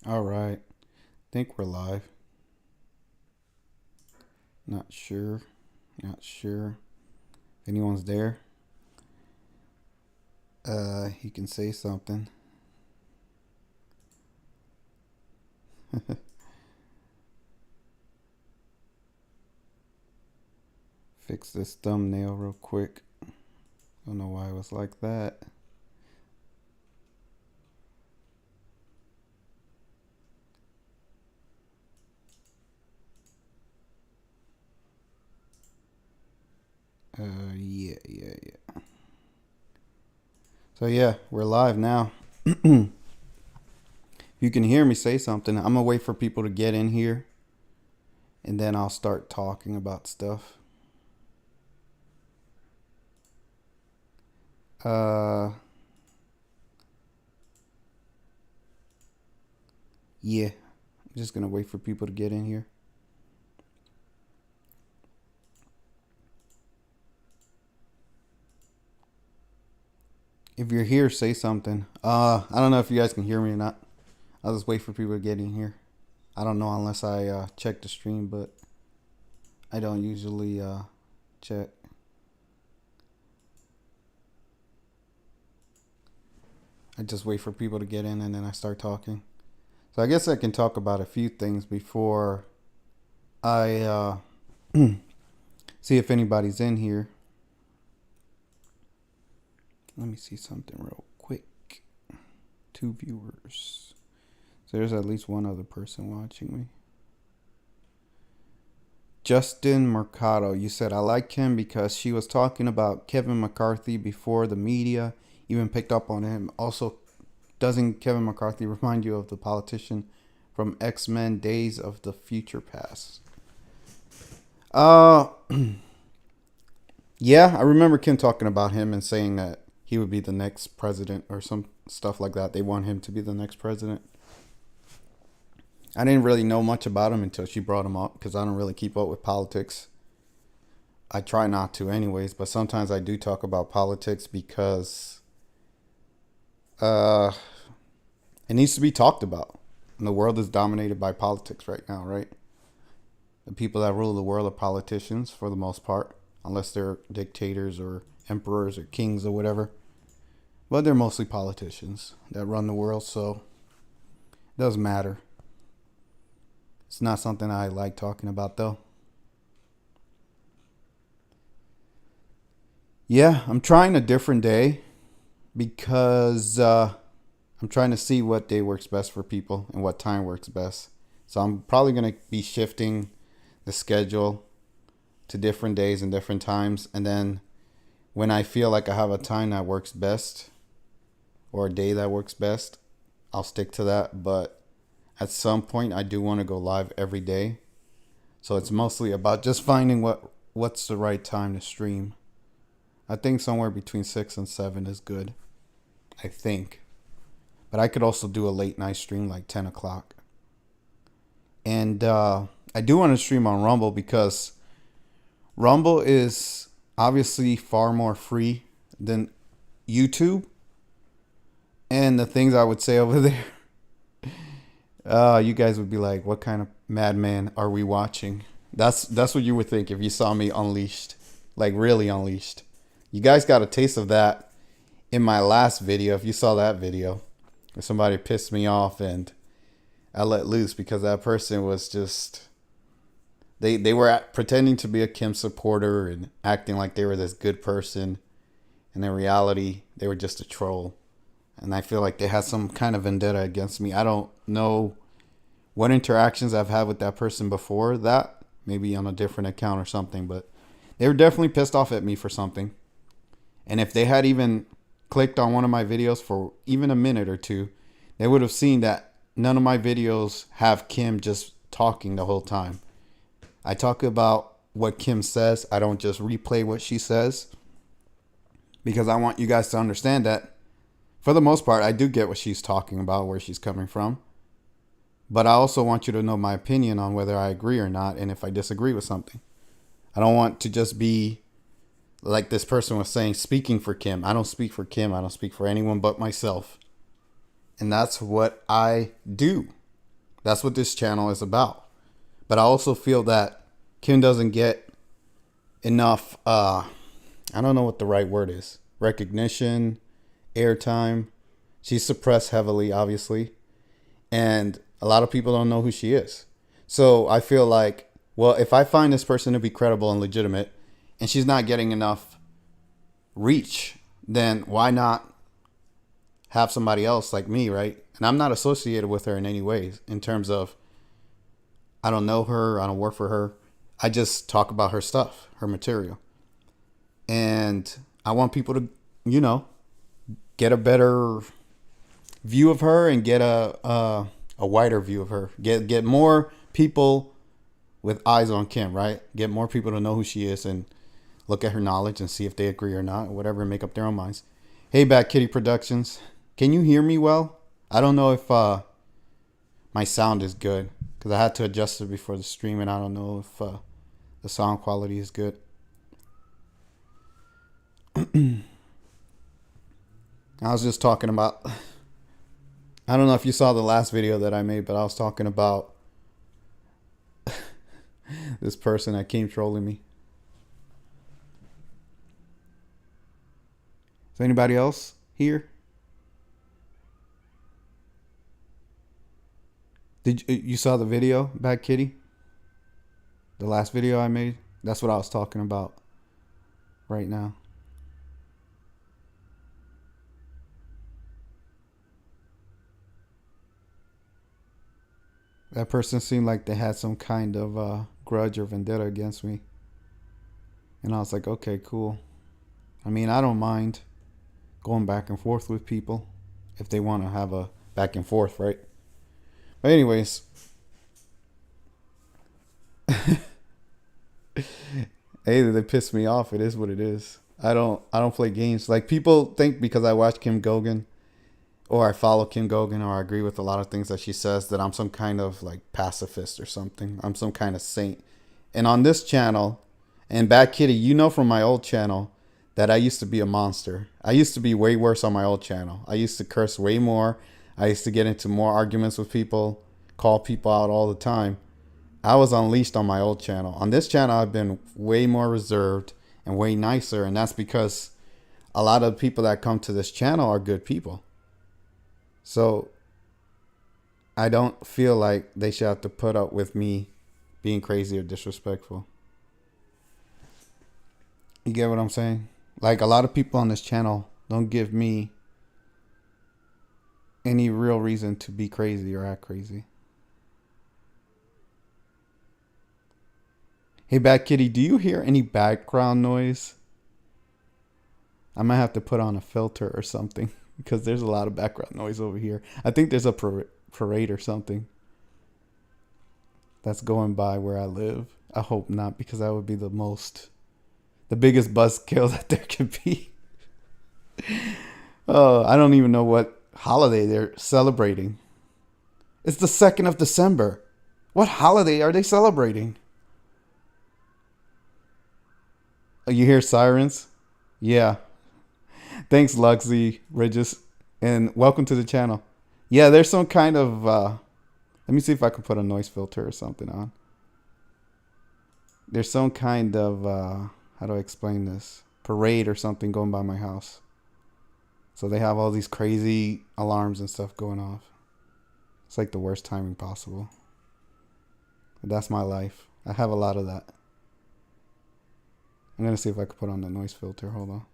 All right. Think we're live. Not sure. Not sure. If anyone's there, he can say something. Fix this thumbnail real quick. Don't know why it was like that. Yeah. So yeah, we're live now. If you can hear me, say something. I'm gonna wait for people to get in here, and then I'll start talking about stuff. Yeah, I'm just gonna wait for people to get in here. If you're here, say something. I don't know if you guys can hear me or not. I'll just wait for people to get in here. I don't know unless I check the stream, but I don't usually check. I just wait for people to get in and then I start talking. So I guess I can talk about a few things before I see if anybody's in here. Let me see something real quick. 2 viewers. So there's at least one other person watching me. Justin Mercado, you said, I like him because she was talking about Kevin McCarthy before the media even picked up on him. Also, doesn't Kevin McCarthy remind you of the politician from X-Men Days of the Future Past? Yeah, I remember Kim talking about him and saying that he would be the next president or some stuff like that. They want him to be the next president. I didn't really know much about him until she brought him up because I don't really keep up with politics. I try not to anyways, but sometimes I do talk about politics because it needs to be talked about. And the world is dominated by politics right now, right? The people that rule the world are politicians for the most part, unless they're dictators or emperors or kings or whatever. But they're mostly politicians that run the world, so it doesn't matter. It's not something I like talking about, though. Yeah, I'm trying a different day because I'm trying to see what day works best for people and what time works best. So I'm probably going to be shifting the schedule to different days and different times. And then when I feel like I have a time that works best or a day that works best, I'll stick to that. But at some point, I do want to go live every day. So it's mostly about just finding what's the right time to stream. I think somewhere between 6 and 7 is good. I think. But I could also do a late night stream like 10 o'clock. And I do want to stream on Rumble because Rumble is obviously far more free than YouTube. And the things I would say over there, you guys would be like, what kind of madman are we watching? That's what you would think if you saw me unleashed. Like really unleashed. You guys got a taste of that in my last video. If you saw that video where somebody pissed me off and I let loose because that person was just... They were pretending to be a Kim supporter and acting like they were this good person. And in reality, they were just a troll. And I feel like they had some kind of vendetta against me. I don't know what interactions I've had with that person before that. Maybe on a different account or something. But they were definitely pissed off at me for something. And if they had even clicked on one of my videos for even a minute or two, they would have seen that none of my videos have Kim just talking the whole time. I talk about what Kim says. I don't just replay what she says. Because I want you guys to understand that for the most part, I do get what she's talking about, where she's coming from. But I also want you to know my opinion on whether I agree or not and if I disagree with something. I don't want to just be, like this person was saying, speaking for Kim. I don't speak for Kim. I don't speak for anyone but myself. And that's what I do. That's what this channel is about. But I also feel that Kim doesn't get enough, I don't know what the right word is, recognition, airtime. She's suppressed heavily, obviously. And a lot of people don't know who she is. So I feel like, well, if I find this person to be credible and legitimate and she's not getting enough reach, then why not have somebody else like me, right? And I'm not associated with her in any ways in terms of I don't know her, I don't work for her. I just talk about her stuff, her material. And I want people to, you know, get a better view of her and get a wider view of her. Get more people with eyes on Kim, right? Get more people to know who she is and look at her knowledge and see if they agree or not, or whatever, and make up their own minds. Hey, Back Kitty Productions. Can you hear me well? I don't know if my sound is good because I had to adjust it before the stream, and I don't know if the sound quality is good. I was just talking about, I don't know if you saw the last video that I made, but I was talking about this person that came trolling me. Is anybody else here? Did you saw the video, Bad Kitty? The last video I made? That's what I was talking about right now. That person seemed like they had some kind of grudge or vendetta against me. And I was like, okay, cool. I mean, I don't mind going back and forth with people if they want to have a back and forth, right? But anyways, hey, they piss me off. It is what it is. I don't play games. Like people think because I watch Kim Gogan or I follow Kim Gogan or I agree with a lot of things that she says that I'm some kind of like pacifist or something. I'm some kind of saint. And on this channel, and Bad Kitty, you know from my old channel that I used to be a monster. I used to be way worse on my old channel. I used to curse way more. I used to get into more arguments with people, call people out all the time. I was unleashed on my old channel. On this channel, I've been way more reserved and way nicer. And that's because a lot of the people that come to this channel are good people. So I don't feel like they should have to put up with me being crazy or disrespectful. You get what I'm saying? Like a lot of people on this channel don't give me any real reason to be crazy or act crazy. Hey, Bad Kitty, do you hear any background noise? I might have to put on a filter or something because there's a lot of background noise over here. I think there's a parade or something that's going by where I live. I hope not, because that would be the biggest buzzkill that there could be. Oh, I don't even know what holiday they're celebrating. It's the 2nd of December. What holiday are they celebrating? Oh, you hear sirens? Yeah. Thanks, Luxy, Regis, and welcome to the channel. Yeah, there's some kind of, let me see if I can put a noise filter or something on. There's some kind of, how do I explain this? Parade or something going by my house. So they have all these crazy alarms and stuff going off. It's like the worst timing possible. But that's my life. I have a lot of that. I'm going to see if I can put on the noise filter. Hold on.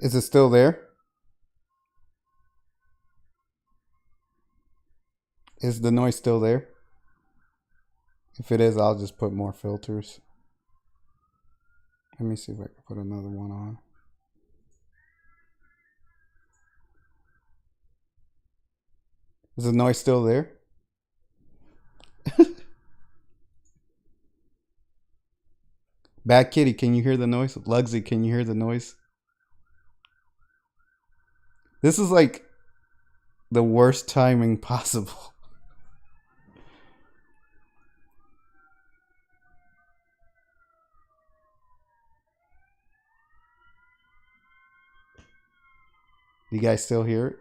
Is it still there? Is the noise still there? If it is, I'll just put more filters. Let me see if I can put another one on. Is the noise still there? Bad Kitty, can you hear the noise? Lugsy, can you hear the noise? This is like the worst timing possible. You guys still hear it?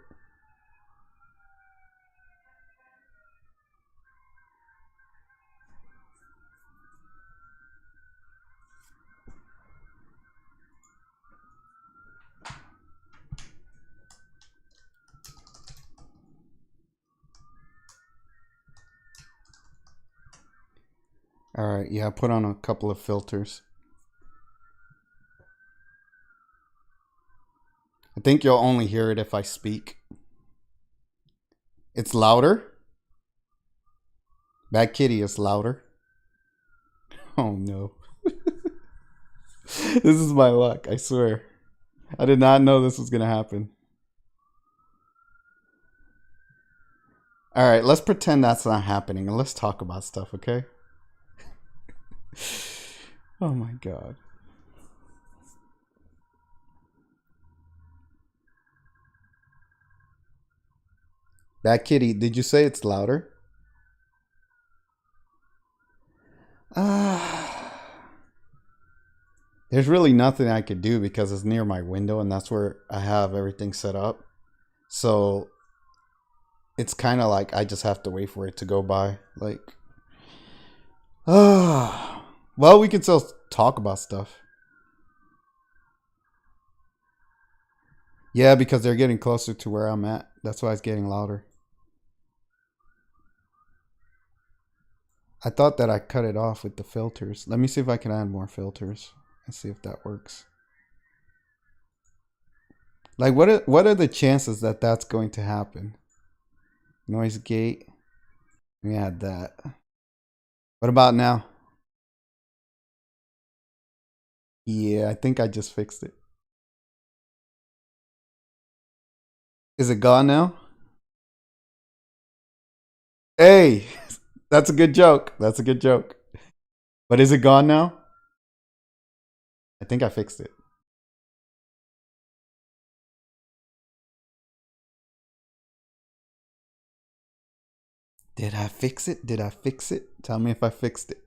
All right, yeah, I put on a couple of filters. I think you'll only hear it if I speak. It's louder. Bad Kitty is louder. Oh no. This is my luck, I swear. I did not know this was going to happen. All right, let's pretend that's not happening and let's talk about stuff, okay? Oh my god. Bad Kitty, did you say it's louder? There's really nothing I could do because it's near my window and that's where I have everything set up. So it's kind of like I just have to wait for it to go by. Like, well, we can still talk about stuff. Yeah, because they're getting closer to where I'm at. That's why it's getting louder. I thought that I cut it off with the filters. Let me see if I can add more filters and see if that works. Like, what are the chances that that's going to happen? Noise gate. Let me add that. What about now? Yeah, I think I just fixed it. Is it gone now? Hey, that's a good joke. That's a good joke. But is it gone now? I think I fixed it. Did I fix it? Did I fix it? Tell me if I fixed it.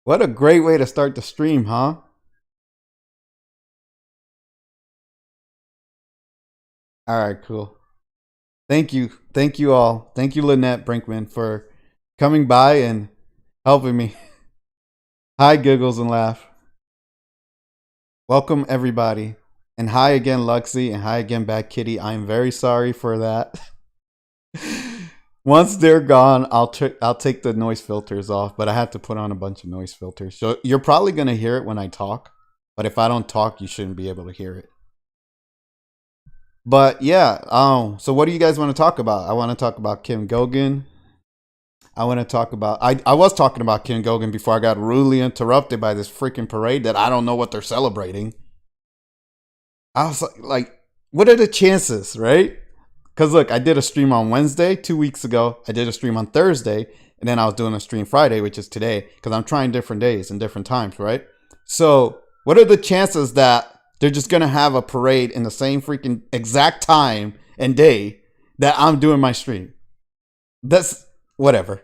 What a great way to start the stream, huh? All right, cool. Thank you. Thank you all. Thank you, Lynette Brinkman, for coming by and helping me. Hi, Giggles and Laugh. Welcome, everybody. And hi again, Luxy, and hi again, Bad Kitty. I am very sorry for that. Once they're gone, I'll take the noise filters off, but I have to put on a bunch of noise filters. So you're probably going to hear it when I talk, but if I don't talk, you shouldn't be able to hear it. But yeah, so what do you guys want to talk about? I want to talk about Kim Gogan. I want to talk about I was talking about Kim Gogan before I got rudely interrupted by this freaking parade that I don't know what they're celebrating. I was like, what are the chances, right? Because look, I did a stream on Wednesday 2 weeks ago. I did a stream on Thursday, and then I was doing a stream Friday, which is today, because I'm trying different days and different times, right? So what are the chances that they're just going to have a parade in the same freaking exact time and day that I'm doing my stream? That's whatever.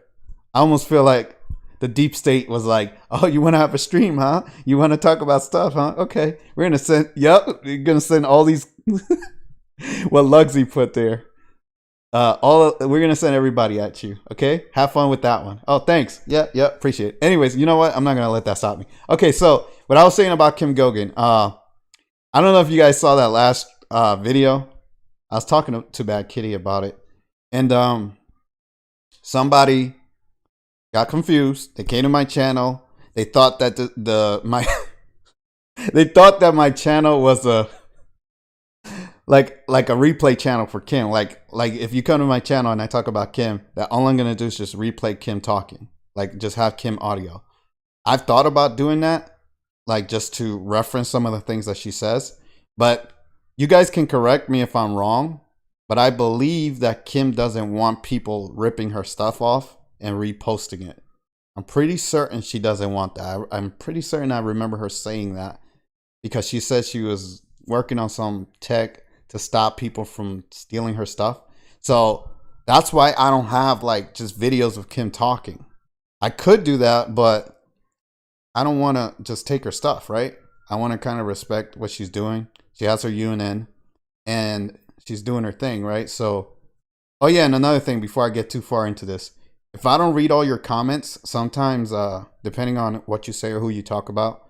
I almost feel like the deep state was like, oh, you want to have a stream, huh? You want to talk about stuff, huh? Okay. We're going to send, we're going to send all these, what Lugsy put there. We're going to send everybody at you. Okay. Have fun with that one. Oh, thanks. Yeah. Appreciate it. Anyways, you know what? I'm not going to let that stop me. Okay. So what I was saying about Kim Gogan, I don't know if you guys saw that last video. I was talking to Bad Kitty about it. And somebody got confused. They came to my channel. They thought that They thought that my channel was a like a replay channel for Kim. Like if you come to my channel and I talk about Kim, that all I'm gonna do is just replay Kim talking. Like just have Kim audio. I've thought about doing that, like just to reference some of the things that she says. But you guys can correct me if I'm wrong. But I believe that Kim doesn't want people ripping her stuff off and reposting it. I'm pretty certain she doesn't want that. I'm pretty certain I remember her saying that because she said she was working on some tech to stop people from stealing her stuff. So that's why I don't have like just videos of Kim talking. I could do that, but I don't want to just take her stuff, right? I want to kind of respect what she's doing. She has her UNN and she's doing her thing, right? So, oh yeah, and another thing before I get too far into this, if I don't read all your comments, sometimes depending on what you say or who you talk about,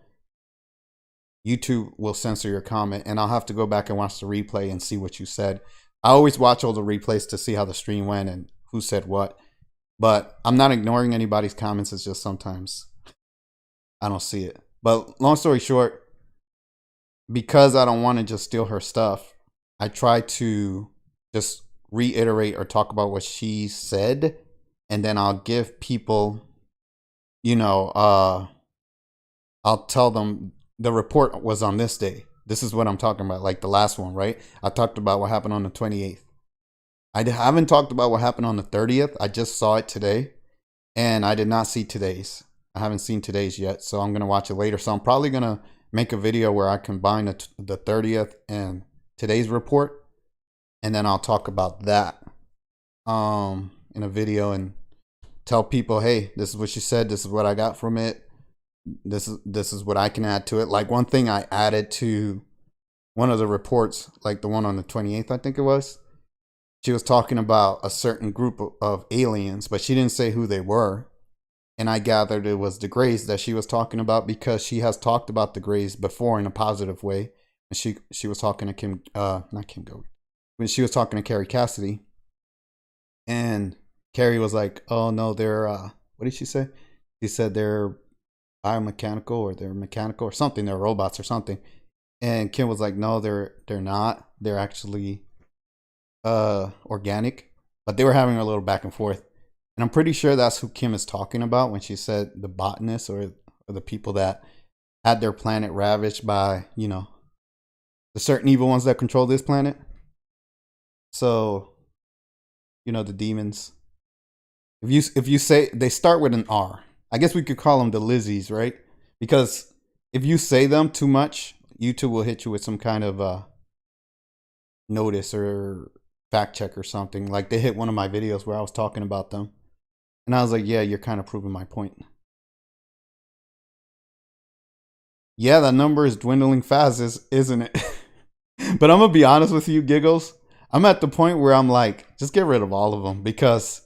YouTube will censor your comment and I'll have to go back and watch the replay and see what you said. I always watch all the replays to see how the stream went and who said what. But I'm not ignoring anybody's comments. It's just sometimes I don't see it. But long story short, because I don't want to just steal her stuff, I try to just reiterate or talk about what she said. And then I'll give people, I'll tell them the report was on this day. This is what I'm talking about, like the last one, right? I talked about what happened on the 28th. I haven't talked about what happened on the 30th. I just saw it today, and I did not see today's. I haven't seen today's yet, so I'm going to watch it later. So I'm probably going to make a video where I combine the 30th and today's report, and then I'll talk about that in a video and tell people, hey, this is what she said. This is what I got from it. This is what I can add to it. Like one thing I added to one of the reports, like the one on the 28th, I think it was. She was talking about a certain group of aliens, but she didn't say who they were. And I gathered it was the Greys that she was talking about because she has talked about the Greys before in a positive way. And she was talking to not Kim Gogan. When she was talking to Carrie Cassidy. And Carrie was like, oh no, they're, what did she say? She said they're biomechanical or they're mechanical or something. They're robots or something. And Kim was like, no, they're not. They're actually organic. But they were having a little back and forth. And I'm pretty sure that's who Kim is talking about when she said the botanists or the people that had their planet ravaged by, the certain evil ones that control this planet. So, the demons. If you say they start with an R, I guess we could call them the Lizzies, right? Because if you say them too much, YouTube will hit you with some kind of notice or fact check or something. Like they hit one of my videos where I was talking about them. And I was like, yeah, you're kind of proving my point. Yeah, that number is dwindling fast, isn't it? But I'm going to be honest with you, Giggles. I'm at the point where I'm like, just get rid of all of them because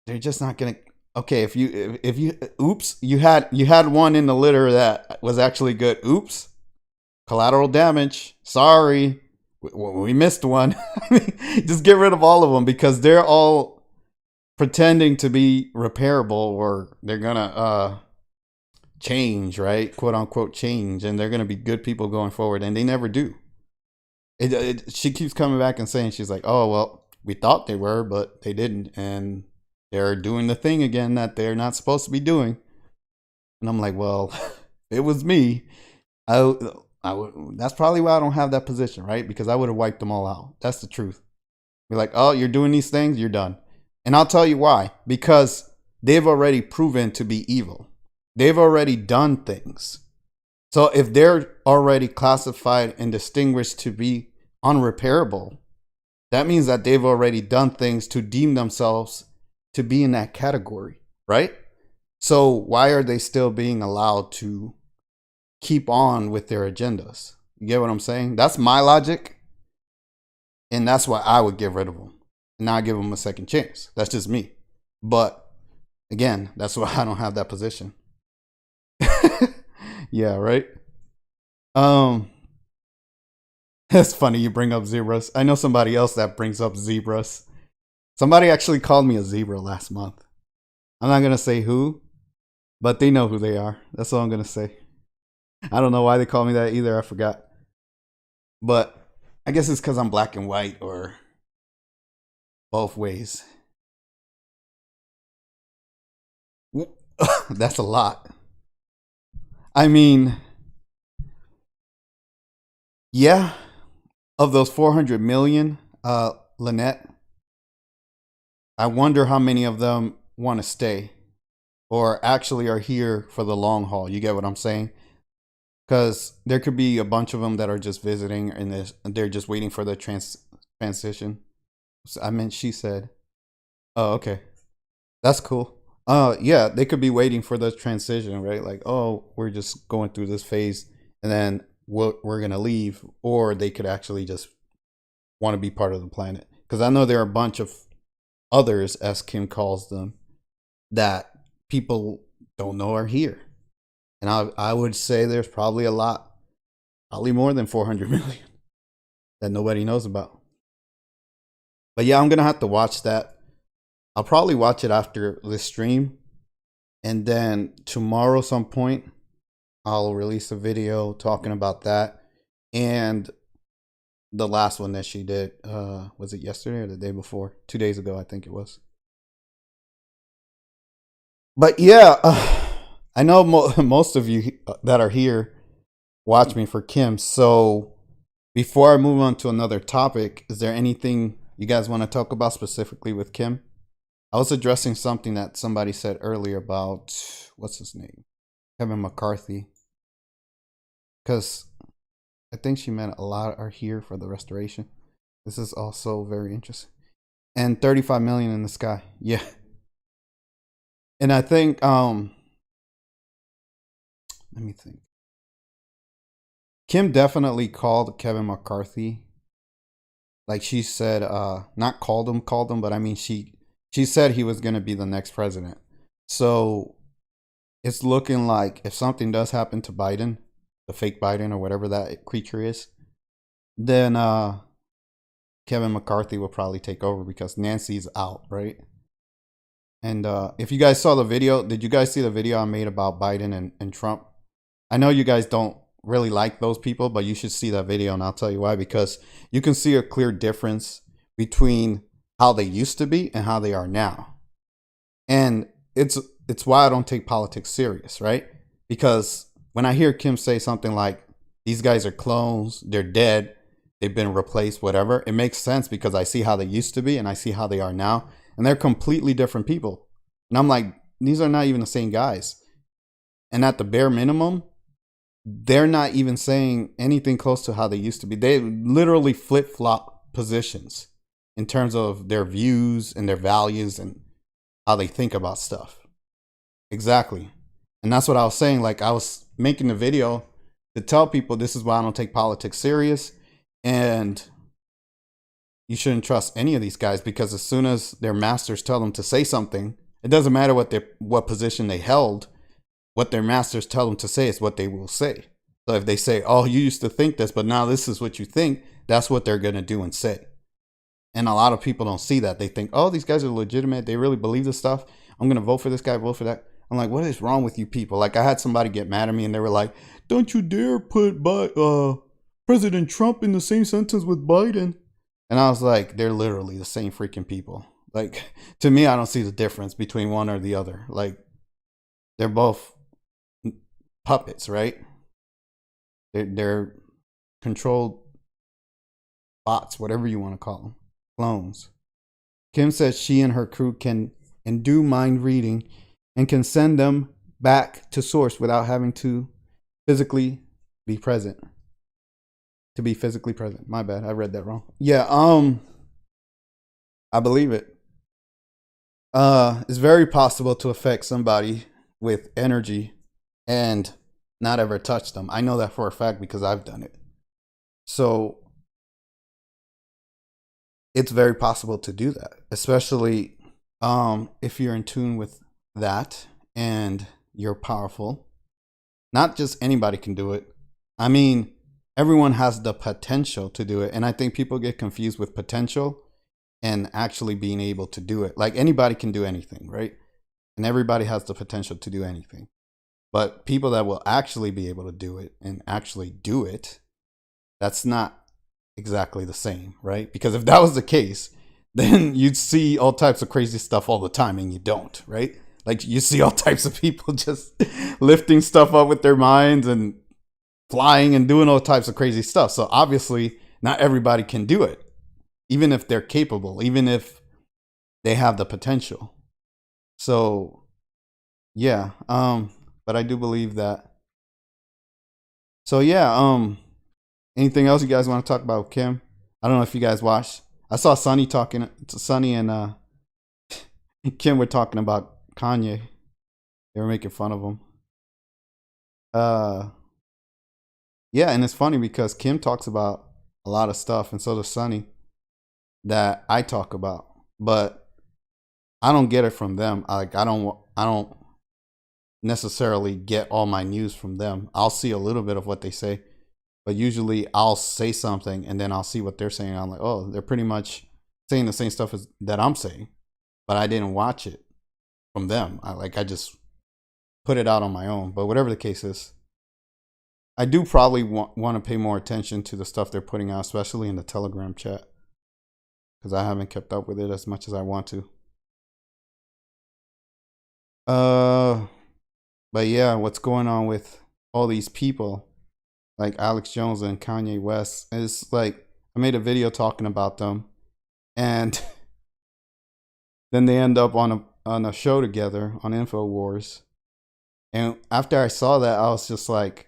they're just not going to. Okay, if you oops, you had one in the litter that was actually good. Oops. Collateral damage. Sorry. We missed one. Just get rid of all of them because they're all pretending to be repairable or they're going to change, right? Quote unquote change, and they're going to be good people going forward, and they never do. She keeps coming back and saying, she's like, oh, well, we thought they were, but they didn't, and they're doing the thing again that they're not supposed to be doing. And I'm like, well, it was me. That's probably why I don't have that position, right? Because I would have wiped them all out. That's the truth. Be like, oh, you're doing these things, you're done. And I'll tell you why. Because they've already proven to be evil. They've already done things. So if they're already classified and distinguished to be unrepairable, that means that they've already done things to deem themselves to be in that category, right? So why are they still being allowed to keep on with their agendas? You get what I'm saying? That's my logic. And that's why I would get rid of them and not give them a second chance. That's just me. But again, that's why I don't have that position. Yeah, right? It's funny you bring up zebras. I know somebody else that brings up zebras. Somebody actually called me a zebra last month. I'm not going to say who, but they know who they are. That's all I'm going to say. I don't know why they call me that either. I forgot. But I guess it's because I'm black and white or both ways. That's a lot. I mean, yeah, of those 400 million, Lynette, I wonder how many of them want to stay or actually are here for the long haul. You get what I'm saying? Because there could be a bunch of them that are just visiting and they're just waiting for the transition. I meant she said. Oh, okay. That's cool. Yeah, they could be waiting for the transition, right? Like, oh, we're just going through this phase and then we're going to leave. Or they could actually just want to be part of the planet. Because I know there are a bunch of others, as Kim calls them, that people don't know are here. And I would say there's probably a lot, probably more than 400 million that nobody knows about. But yeah, I'm going to have to watch that. I'll probably watch it after this stream. And then tomorrow, some point, I'll release a video talking about that. And the last one that she did, was it yesterday or the day before? 2 days ago, I think it was. But yeah, I know most of you that are here watch me for Kim. So before I move on to another topic, is there anything you guys want to talk about specifically with Kim? I was addressing something that somebody said earlier about what's his name, Kevin McCarthy, because I think she meant a lot are here for the restoration. This is also very interesting. And 35 million in the sky. Yeah. And I think let me think. Kim definitely called Kevin McCarthy. Like she said, not called him, but I mean she said he was gonna be the next president. So it's looking like if something does happen to Biden, the fake Biden or whatever that creature is, then Kevin McCarthy will probably take over because Nancy's out, right? And if you guys saw the video, did you guys see the video I made about Biden and Trump? I know you guys don't really like those people, but you should see that video and I'll tell you why. Because you can see a clear difference between how they used to be and how they are now. And it's why I don't take politics serious, right? Because when I hear Kim say something like, these guys are clones, they're dead, they've been replaced, whatever, it makes sense because I see how they used to be and I see how they are now. And they're completely different people. And I'm like, these are not even the same guys. And at the bare minimum, they're not even saying anything close to how they used to be. They literally flip flop positions in terms of their views and their values and how they think about stuff. Exactly. And that's what I was saying. Like, I was making the video to tell people this is why I don't take politics serious. And you shouldn't trust any of these guys because as soon as their masters tell them to say something, it doesn't matter what position they held. What their masters tell them to say is what they will say. So if they say, oh, you used to think this, but now this is what you think, that's what they're going to do and say. And a lot of people don't see that. They think, oh, these guys are legitimate. They really believe this stuff. I'm going to vote for this guy, vote for that. I'm like, what is wrong with you people? Like, I had somebody get mad at me and they were like, don't you dare put President Trump in the same sentence with Biden. And I was like, they're literally the same freaking people. Like, to me, I don't see the difference between one or the other. Like, they're both puppets, right? They're controlled bots, whatever you want to call them, clones. Kim says she and her crew can do mind reading and can send them back to source without having to physically be present. To be physically present. My bad, I read that wrong. Yeah, I believe it. It's very possible to affect somebody with energy and not ever touch them. I know that for a fact because I've done it. So it's very possible to do that, especially if you're in tune with that and you're powerful. Not just anybody can do it. I mean, everyone has the potential to do it. And I think people get confused with potential and actually being able to do it. Like anybody can do anything, right? And everybody has the potential to do anything. But people that will actually be able to do it and actually do it, that's not exactly the same, right? Because if that was the case, then you'd see all types of crazy stuff all the time, and you don't, right? Like, you see all types of people just lifting stuff up with their minds and flying and doing all types of crazy stuff. So obviously not everybody can do it, even if they're capable, even if they have the potential. So yeah, but I do believe that. So yeah, anything else you guys want to talk about, Kim? I don't know if you guys watched. I saw Sonny talking to Sonny and Kim were talking about Kanye. They were making fun of him. Yeah, and it's funny because Kim talks about a lot of stuff, and so does Sonny, that I talk about, but I don't get it from them. I don't necessarily get all my news from them. I'll see a little bit of what they say, but usually I'll say something and then I'll see what they're saying. I'm like, oh, they're pretty much saying the same stuff as that I'm saying, but I didn't watch it from them. I just put it out on my own. But whatever the case is, I do probably want to pay more attention to the stuff they're putting out, especially in the Telegram chat, because I haven't kept up with it as much as I want to. But yeah, what's going on with all these people like Alex Jones and Kanye West is like, I made a video talking about them, and then they end up on a show together on InfoWars. And after I saw that, I was just like,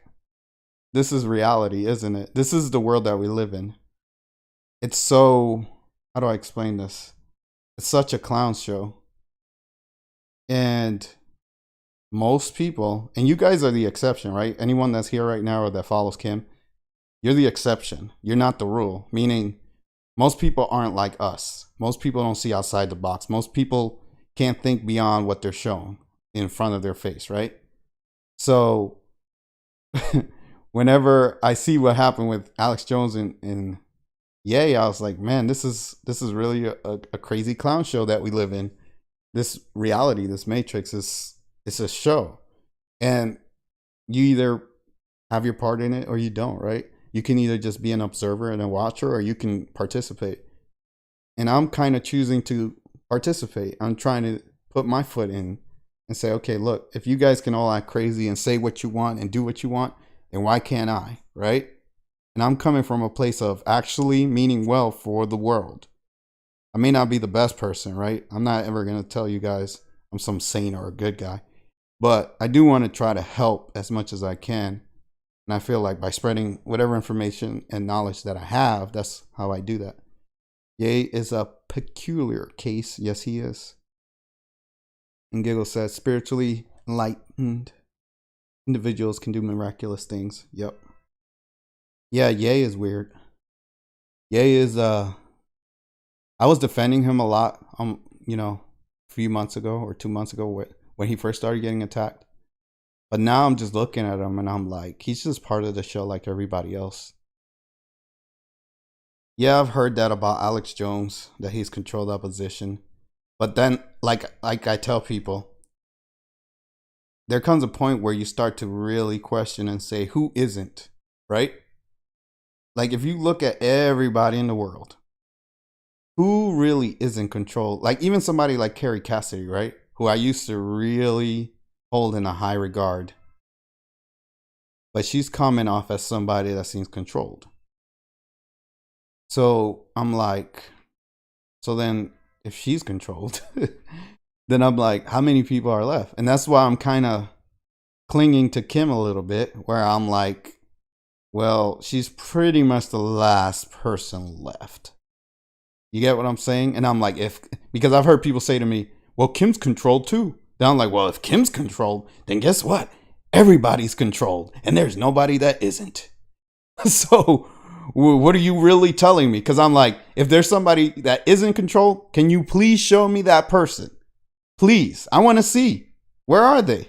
this is reality, isn't it? This is the world that we live in. It's so, how do I explain this? It's such a clown show. And most people, and you guys are the exception, right? Anyone that's here right now or that follows Kim, you're the exception. You're not the rule. Meaning, most people aren't like us. Most people don't see outside the box. Most people can't think beyond what they're shown in front of their face, right? So whenever I see what happened with Alex Jones and Ye, I was like, man, this is really a crazy clown show that we live in. This reality, this matrix it's a show. And you either have your part in it or you don't, right? You can either just be an observer and a watcher, or you can participate. And I'm kind of choosing to participate. I'm trying to put my foot in and say, okay, look, if you guys can all act crazy and say what you want and do what you want, then why can't I, right? And I'm coming from a place of actually meaning well for the world. I may not be the best person, right? I'm not ever going to tell you guys I'm some saint or a good guy. But I do want to try to help as much as I can. And I feel like by spreading whatever information and knowledge that I have, that's how I do that. Ye is a peculiar case. Yes, he is. And Giggle says, spiritually enlightened individuals can do miraculous things. Yep. Yeah, Ye is weird. Ye is, I was defending him a lot, a few months ago or 2 months ago when he first started getting attacked. But now I'm just looking at him and I'm like, he's just part of the show like everybody else. Yeah, I've heard that about Alex Jones, that he's controlled opposition. But then, like I tell people, there comes a point where you start to really question and say, who isn't, right? Like, if you look at everybody in the world, who really isn't controlled? Like, even somebody like Carrie Cassidy, right? Who I used to really hold in a high regard. But she's coming off as somebody that seems controlled. So I'm like, so then if she's controlled, then I'm like, how many people are left? And that's why I'm kind of clinging to Kim a little bit, where I'm like, well, she's pretty much the last person left. You get what I'm saying? And I'm like, because I've heard people say to me, well, Kim's controlled too. Then I'm like, well, if Kim's controlled, then guess what? Everybody's controlled, and there's nobody that isn't. So what are you really telling me? Because I'm like, if there's somebody that isn't controlled, can you please show me that person? Please. I want to see. Where are they?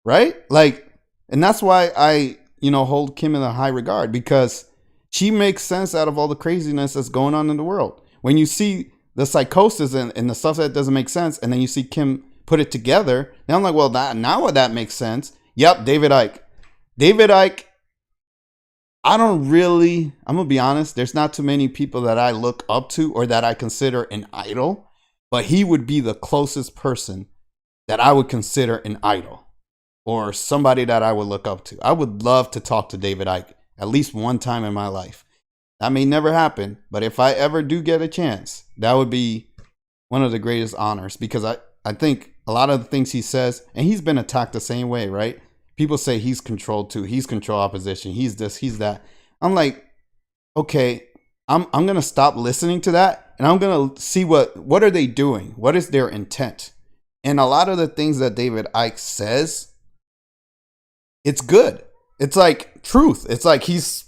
Right? Like, and that's why I, hold Kim in a high regard, because she makes sense out of all the craziness that's going on in the world. When you see the psychosis and the stuff that doesn't make sense, and then you see Kim put it together, now I'm like, well, now that makes sense. Yep, David Icke. David Icke, I'm going to be honest, there's not too many people that I look up to or that I consider an idol, but he would be the closest person that I would consider an idol or somebody that I would look up to. I would love to talk to David Icke at least one time in my life. That may never happen, but if I ever do get a chance, that would be one of the greatest honors, because I think a lot of the things he says, and he's been attacked the same way, right? People say he's controlled too. He's control opposition. He's this, he's that. I'm like, okay, I'm going to stop listening to that, and I'm going to see what are they doing? What is their intent? And a lot of the things that David Icke says, it's good. It's like truth. It's like he's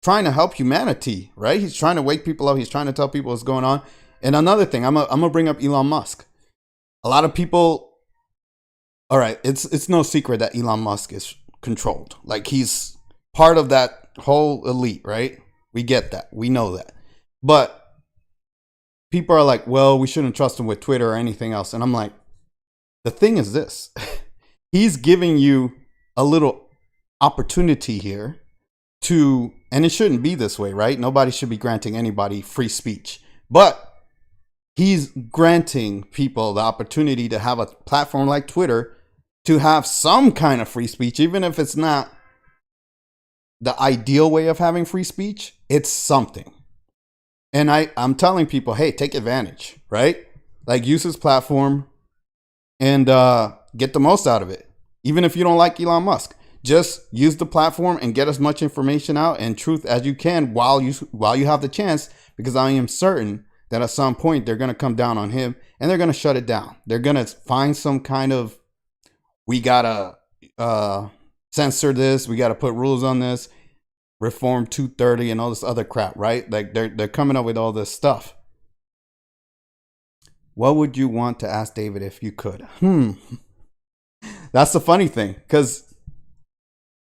trying to help humanity, right? He's trying to wake people up. He's trying to tell people what's going on. And another thing, I'm gonna bring up Elon Musk. A lot of people, all right, it's no secret that Elon Musk is controlled. Like, he's part of that whole elite, right? We get that. We know that. But people are like, well, we shouldn't trust him with Twitter or anything else. And I'm like, the thing is this. He's giving you a little opportunity here to, and it shouldn't be this way, right? Nobody should be granting anybody free speech. But he's granting people the opportunity to have a platform like Twitter to have some kind of free speech, even if it's not the ideal way of having free speech. It's something. And I'm telling people, hey, take advantage, right? Like, use his platform and get the most out of it. Even if you don't like Elon Musk, just use the platform and get as much information out and truth as you can while you have the chance, because I am certain that at some point they're going to come down on him and they're going to shut it down. They're going to find some kind of, we got to censor this, we got to put rules on this, Reform 230 and all this other crap, right? Like, they're coming up with all this stuff. What would you want to ask David if you could? That's the funny thing, because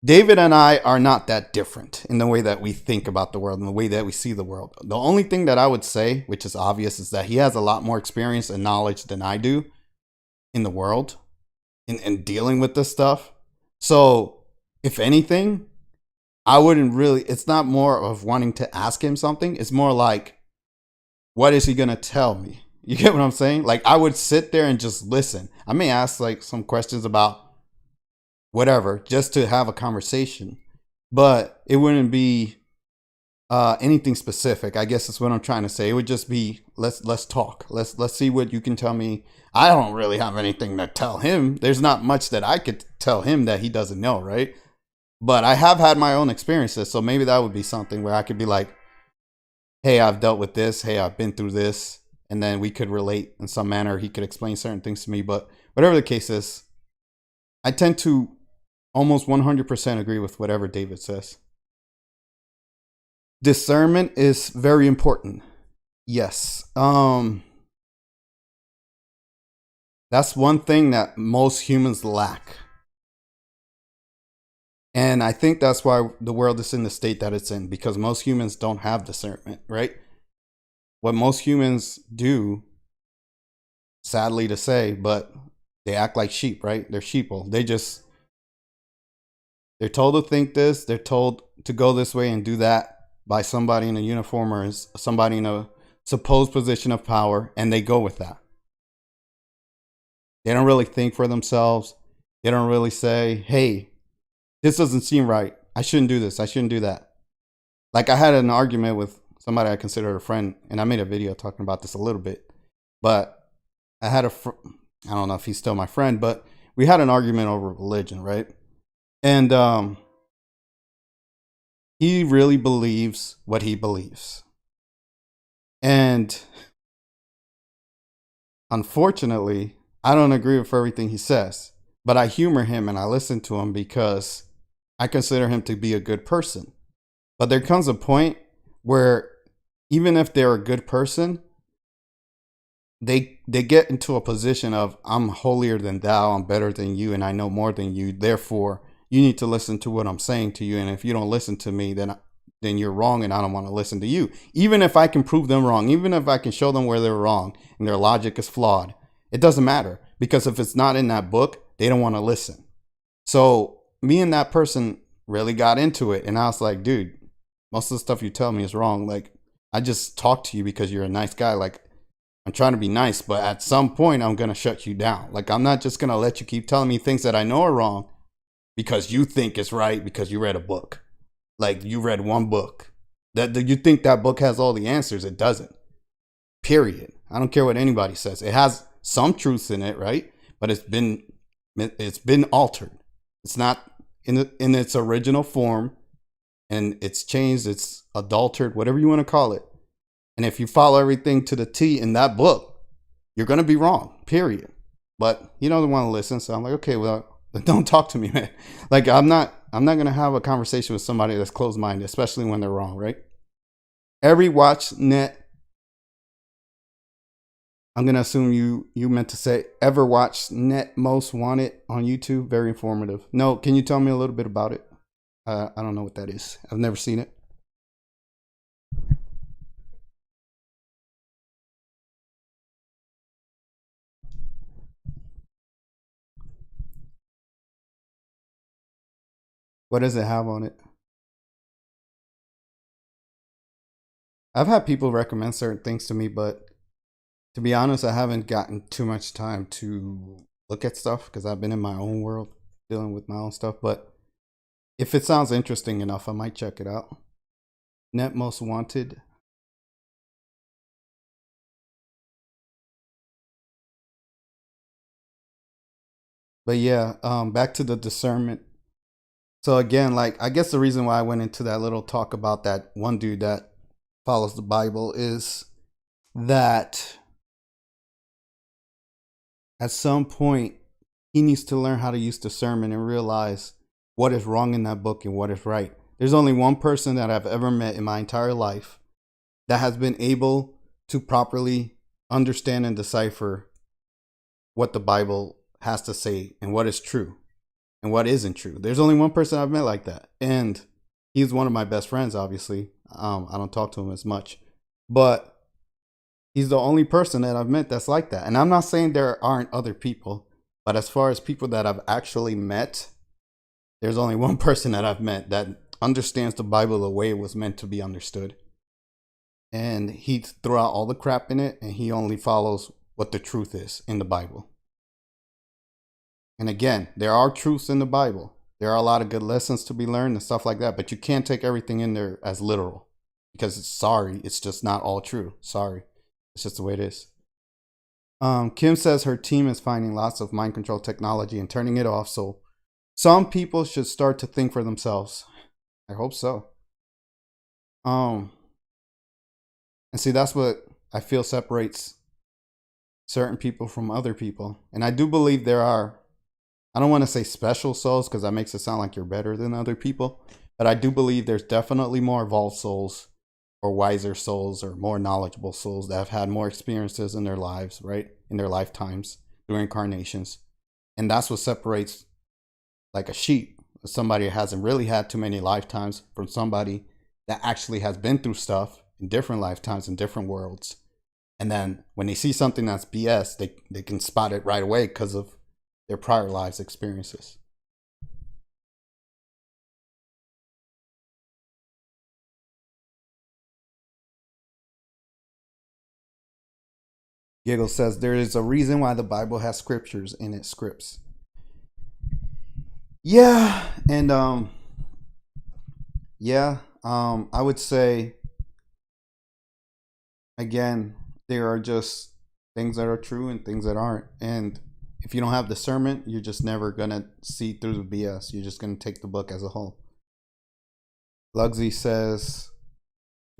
David and I are not that different in the way that we think about the world and the way that we see the world. The only thing that I would say, which is obvious, is that he has a lot more experience and knowledge than I do in the world in dealing with this stuff. So if anything, I wouldn't really, it's not more of wanting to ask him something. It's more like, what is he going to tell me? You get what I'm saying? Like, I would sit there and just listen. I may ask like some questions about whatever, just to have a conversation, but it wouldn't be anything specific. I guess that's what I'm trying to say. It would just be, let's talk. Let's see what you can tell me. I don't really have anything to tell him. There's not much that I could tell him that he doesn't know, right? But I have had my own experiences, so maybe that would be something where I could be like, hey, I've dealt with this. Hey, I've been through this. And then we could relate in some manner. He could explain certain things to me. But whatever the case is, I tend to almost 100% agree with whatever David says. Discernment is very important. Yes. That's one thing that most humans lack. And I think that's why the world is in the state that it's in, because most humans don't have discernment, right? What most humans do, sadly to say, but they act like sheep, right? They're sheeple. They're told to think this. They're told to go this way and do that by somebody in a uniform or somebody in a supposed position of power, and they go with that. They don't really think for themselves. They don't really say, hey, this doesn't seem right. I shouldn't do this. I shouldn't do that. Like, I had an argument with somebody I consider a friend, and I made a video talking about this a little bit. But I had I don't know if he's still my friend, but we had an argument over religion, right? And he really believes what he believes. And unfortunately, I don't agree with everything he says, but I humor him and I listen to him because I consider him to be a good person. But there comes a point where even if they're a good person, they get into a position of, I'm holier than thou, I'm better than you, and I know more than you. Therefore, you need to listen to what I'm saying to you. And if you don't listen to me, then you're wrong, and I don't want to listen to you. Even if I can prove them wrong, even if I can show them where they're wrong and their logic is flawed, it doesn't matter, because if it's not in that book, they don't want to listen. So me and that person really got into it. And I was like, dude, most of the stuff you tell me is wrong. Like, I just talk to you because you're a nice guy. Like, I'm trying to be nice, but at some point, I'm going to shut you down. Like, I'm not just going to let you keep telling me things that I know are wrong because you think it's right because you read a book. Like, you read one book. That you think that book has all the answers. It doesn't. Period. I don't care what anybody says. It has some truths in it, right? But it's been altered. It's not in its original form, and it's changed, it's adulterated, whatever you want to call it. And if you follow everything to the T in that book, you're going to be wrong, period. But you don't want to listen, so I'm like, okay, well, don't talk to me, man. Like, I'm not going to have a conversation with somebody that's closed-minded, especially when they're wrong, right? Every watch net, I'm going to assume you meant to say ever watched Net Most Wanted on YouTube. Very informative. No, can you tell me a little bit about it? I don't know what that is. I've never seen it. What does it have on it? I've had people recommend certain things to me, but to be honest, I haven't gotten too much time to look at stuff because I've been in my own world dealing with my own stuff. But if it sounds interesting enough, I might check it out. Net Most Wanted. But yeah, back to the discernment. So again, like, I guess the reason why I went into that little talk about that one dude that follows the Bible is that at some point he needs to learn how to use discernment and realize what is wrong in that book and what is right. There's only one person that I've ever met in my entire life that has been able to properly understand and decipher what the Bible has to say and what is true and what isn't true. There's only one person I've met like that. And he's one of my best friends, obviously. I don't talk to him as much. But he's the only person that I've met that's like that. And I'm not saying there aren't other people. But as far as people that I've actually met, there's only one person that I've met that understands the Bible the way it was meant to be understood. And he threw out all the crap in it, and he only follows what the truth is in the Bible. And again, there are truths in the Bible. There are a lot of good lessons to be learned and stuff like that, but you can't take everything in there as literal because it's just not all true. Sorry. It's just the way it is. Kim says her team is finding lots of mind control technology and turning it off, so some people should start to think for themselves. I hope so. And see, that's what I feel separates certain people from other people. And I do believe there are, I don't want to say special souls because that makes it sound like you're better than other people, but I do believe there's definitely more evolved souls or wiser souls or more knowledgeable souls that have had more experiences in their lives, right? In their lifetimes, through incarnations. And that's what separates like a sheep, somebody who hasn't really had too many lifetimes, from somebody that actually has been through stuff in different lifetimes in different worlds. And then when they see something that's BS, they can spot it right away because of their prior lives experiences. Giggle says there is a reason why the Bible has scriptures in its scripts. Yeah, and I would say again, there are just things that are true and things that aren't. And if you don't have discernment, you're just never gonna see through the BS. You're just gonna take the book as a whole. Lugsy says,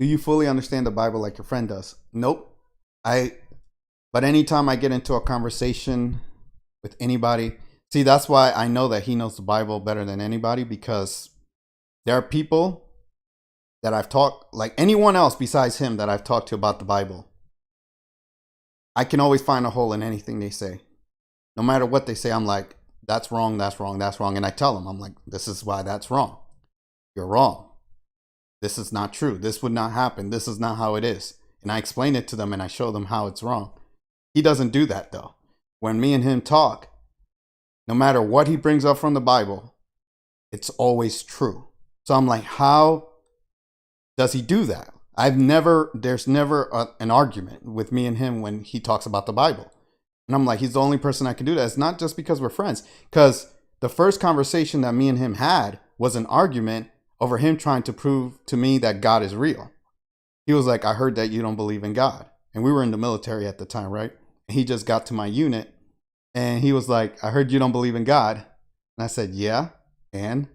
do you fully understand the Bible like your friend does? Nope. But anytime I get into a conversation with anybody, see, that's why I know that he knows the Bible better than anybody, because there are people that I've talked, like anyone else besides him that I've talked to about the Bible. I can always find a hole in anything they say. No matter what they say, I'm like, that's wrong, that's wrong, that's wrong. And I tell them, I'm like, this is why that's wrong. You're wrong. This is not true. This would not happen. This is not how it is. And I explain it to them and I show them how it's wrong. He doesn't do that though. When me and him talk, No matter what he brings up from the Bible, it's always true. So I'm like, how does he do that? There's never an argument with me and him when he talks about the Bible. And I'm like, he's the only person I can do that. It's not just because we're friends. Because the first conversation that me and him had was an argument over him trying to prove to me that God is real. He was like, I heard that you don't believe in God. And we were in the military at the time, right? And he just got to my unit and he was like, I heard you don't believe in God. And I said, yeah. And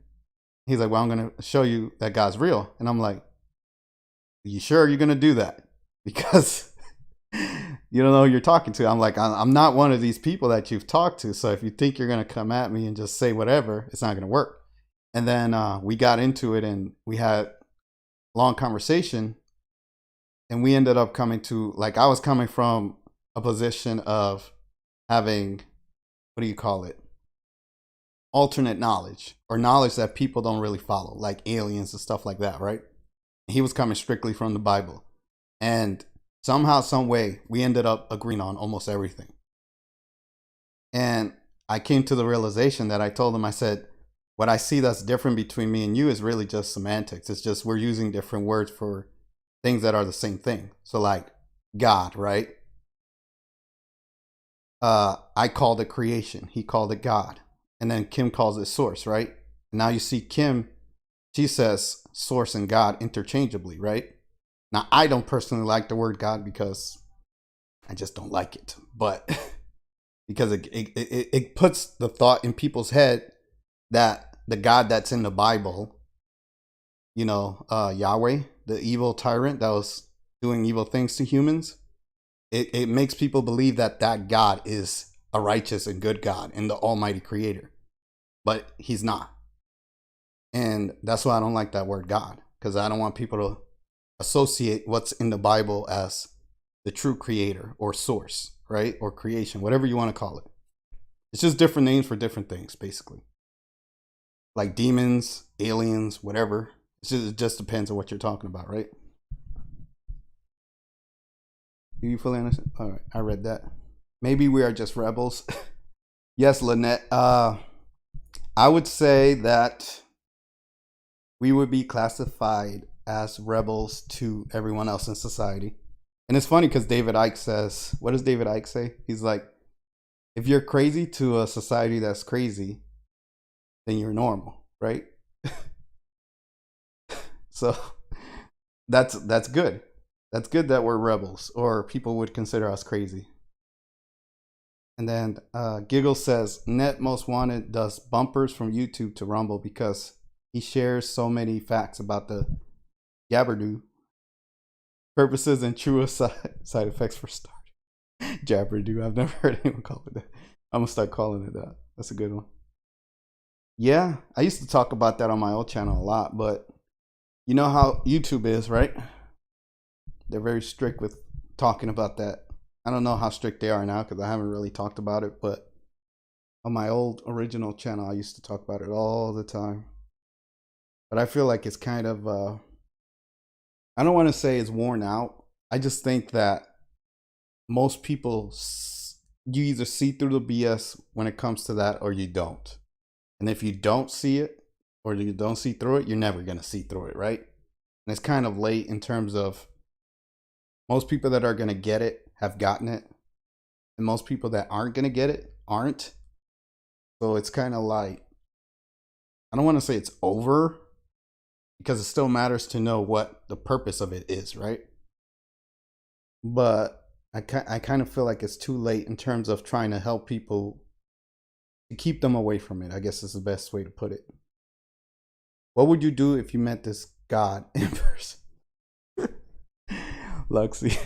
he's like, well, I'm going to show you that God's real. And I'm like, you sure you're going to do that? Because you don't know who you're talking to. I'm like, I'm not one of these people that you've talked to. So if you think you're going to come at me and just say whatever, it's not going to work. And then we got into it and we had a long conversation. And we ended up coming to, like, I was coming from a position of having, what do you call it? Alternate knowledge, or knowledge that people don't really follow, like aliens and stuff like that, right? He was coming strictly from the Bible. And somehow, some way, we ended up agreeing on almost everything. And I came to the realization that I told him, I said, what I see that's different between me and you is really just semantics. It's just we're using different words for things that are the same thing. So like God, right? I called it creation. He called it God. And then Kim calls it source, right? And now you see Kim, she says source and God interchangeably, right? Now, I don't personally like the word God because I just don't like it. But because it puts the thought in people's head that the God that's in the Bible, you know, Yahweh, the evil tyrant that was doing evil things to humans, it makes people believe that that God is a righteous and good God and the almighty creator. But he's not. And that's why I don't like that word God, because I don't want people to associate what's in the Bible as the true creator or source, right? Or creation, whatever you want to call it. It's just different names for different things, basically. Like demons, aliens, whatever. It just depends on what you're talking about, right? Do you fully understand? All right, I read that. Maybe we are just rebels. Yes, Lynette. I would say that we would be classified as rebels to everyone else in society. And it's funny because David Icke says, what does David Icke say? He's like, if you're crazy to a society that's crazy, then you're normal, right? So that's good. That's good that we're rebels, or people would consider us crazy. And then Giggle says, Net Most Wanted does bumpers from YouTube to Rumble because he shares so many facts about the Gabbardoo purposes and truest side effects for start. Jabberdoo. I've never heard anyone call it that. I'm going to start calling it that. That's a good one. Yeah, I used to talk about that on my old channel a lot, but you know how YouTube is, right? They're very strict with talking about that. I don't know how strict they are now because I haven't really talked about it, but on my old original channel, I used to talk about it all the time. But I feel like it's kind of, I don't want to say it's worn out. I just think that most people, you either see through the BS when it comes to that or you don't. And if you don't see it or you don't see through it, you're never going to see through it, right? And it's kind of late in terms of most people that are going to get it have gotten it. And most people that aren't going to get it aren't. So it's kind of like, I don't want to say it's over because it still matters to know what the purpose of it is, right? But I kind of feel like it's too late in terms of trying to help people to keep them away from it, I guess is the best way to put it. What would you do if you met this God in person? Luxy.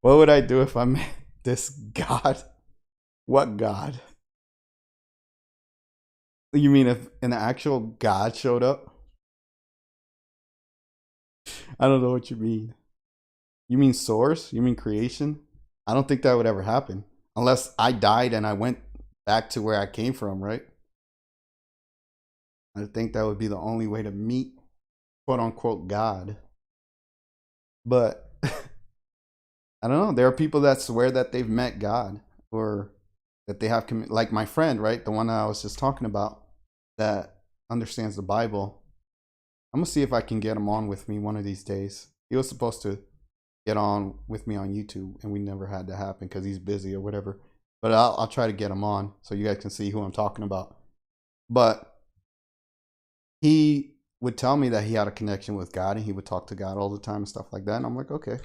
What would I do if I met this God? What God? You mean if an actual God showed up? I don't know what you mean. You mean source? You mean creation? I don't think that would ever happen. Unless I died and I went back to where I came from, right? I think that would be the only way to meet, quote unquote, God. But I don't know. There are people that swear that they've met God or that they have, like my friend, right? The one that I was just talking about that understands the Bible. I'm gonna see if I can get him on with me one of these days. He was supposed to get on with me on YouTube, and we never had that happen because he's busy or whatever. But I'll try to get him on so you guys can see who I'm talking about. But he would tell me that he had a connection with God and he would talk to God all the time and stuff like that. And I'm like, okay,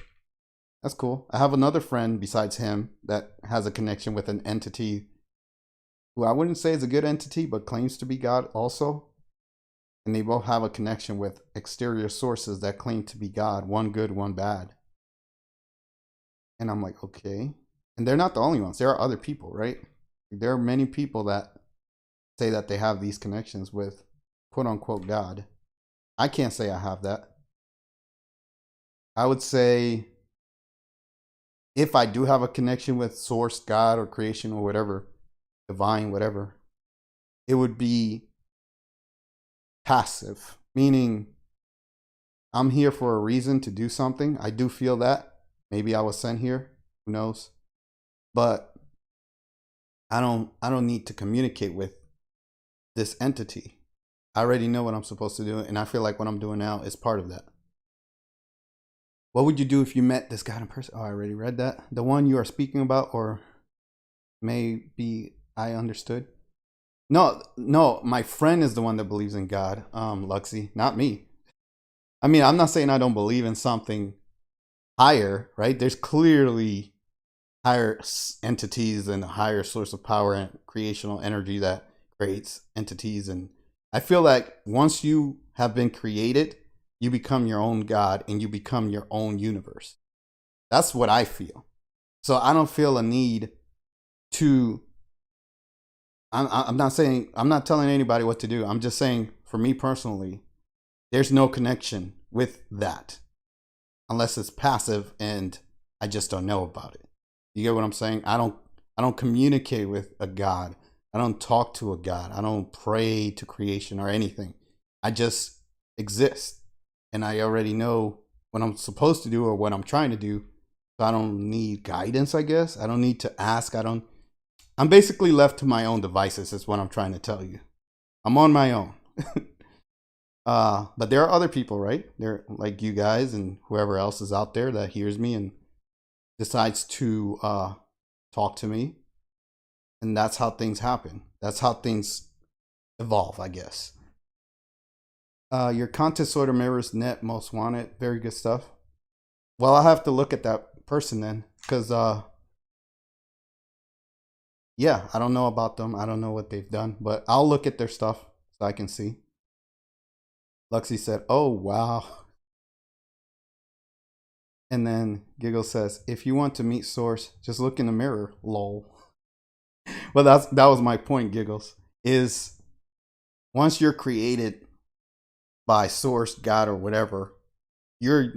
that's cool. I have another friend besides him that has a connection with an entity who I wouldn't say is a good entity, but claims to be God also. And they both have a connection with exterior sources that claim to be God, one good, one bad. And I'm like, okay. And they're not the only ones. There are other people, right? There are many people that say that they have these connections with quote unquote God. I can't say I have that. I would say if I do have a connection with source, God, or creation, or whatever, divine, whatever, it would be passive, meaning I'm here for a reason to do something. I do feel that. Maybe I was sent here. Who knows? But I don't need to communicate with this entity. I already know what I'm supposed to do, and I feel like what I'm doing now is part of that. What would you do if you met this guy in person? Oh, I already read that. The one you are speaking about, or maybe I understood. No, my friend is the one that believes in God, Luxy, not me. I mean, I'm not saying I don't believe in something higher, right? There's clearly higher entities and a higher source of power and creational energy that creates entities. And I feel like once you have been created, you become your own God and you become your own universe. That's what I feel. So I don't feel a need to, I'm not saying, I'm not telling anybody what to do. I'm just saying for me personally, there's no connection with that unless it's passive and I just don't know about it. You get what I'm saying? I don't communicate with a God. I don't talk to a God. I don't pray to creation or anything. I just exist. And I already know what I'm supposed to do or what I'm trying to do. So I don't need guidance, I guess. I don't need to ask. I'm basically left to my own devices is what I'm trying to tell you. I'm on my own. But there are other people, right? They're like you guys and whoever else is out there that hears me and decides to talk to me. And that's how things happen. That's how things evolve, I guess. Your content sort of mirrors net most wanted. Very good stuff. Well, I'll have to look at that person then. Because, yeah, I don't know about them. I don't know what they've done. But I'll look at their stuff so I can see. Luxy said, oh, wow. And then Giggle says, if you want to meet Source, just look in the mirror. Lol. Well, that was my point, Giggles. Is once you're created by Source, God, or whatever, you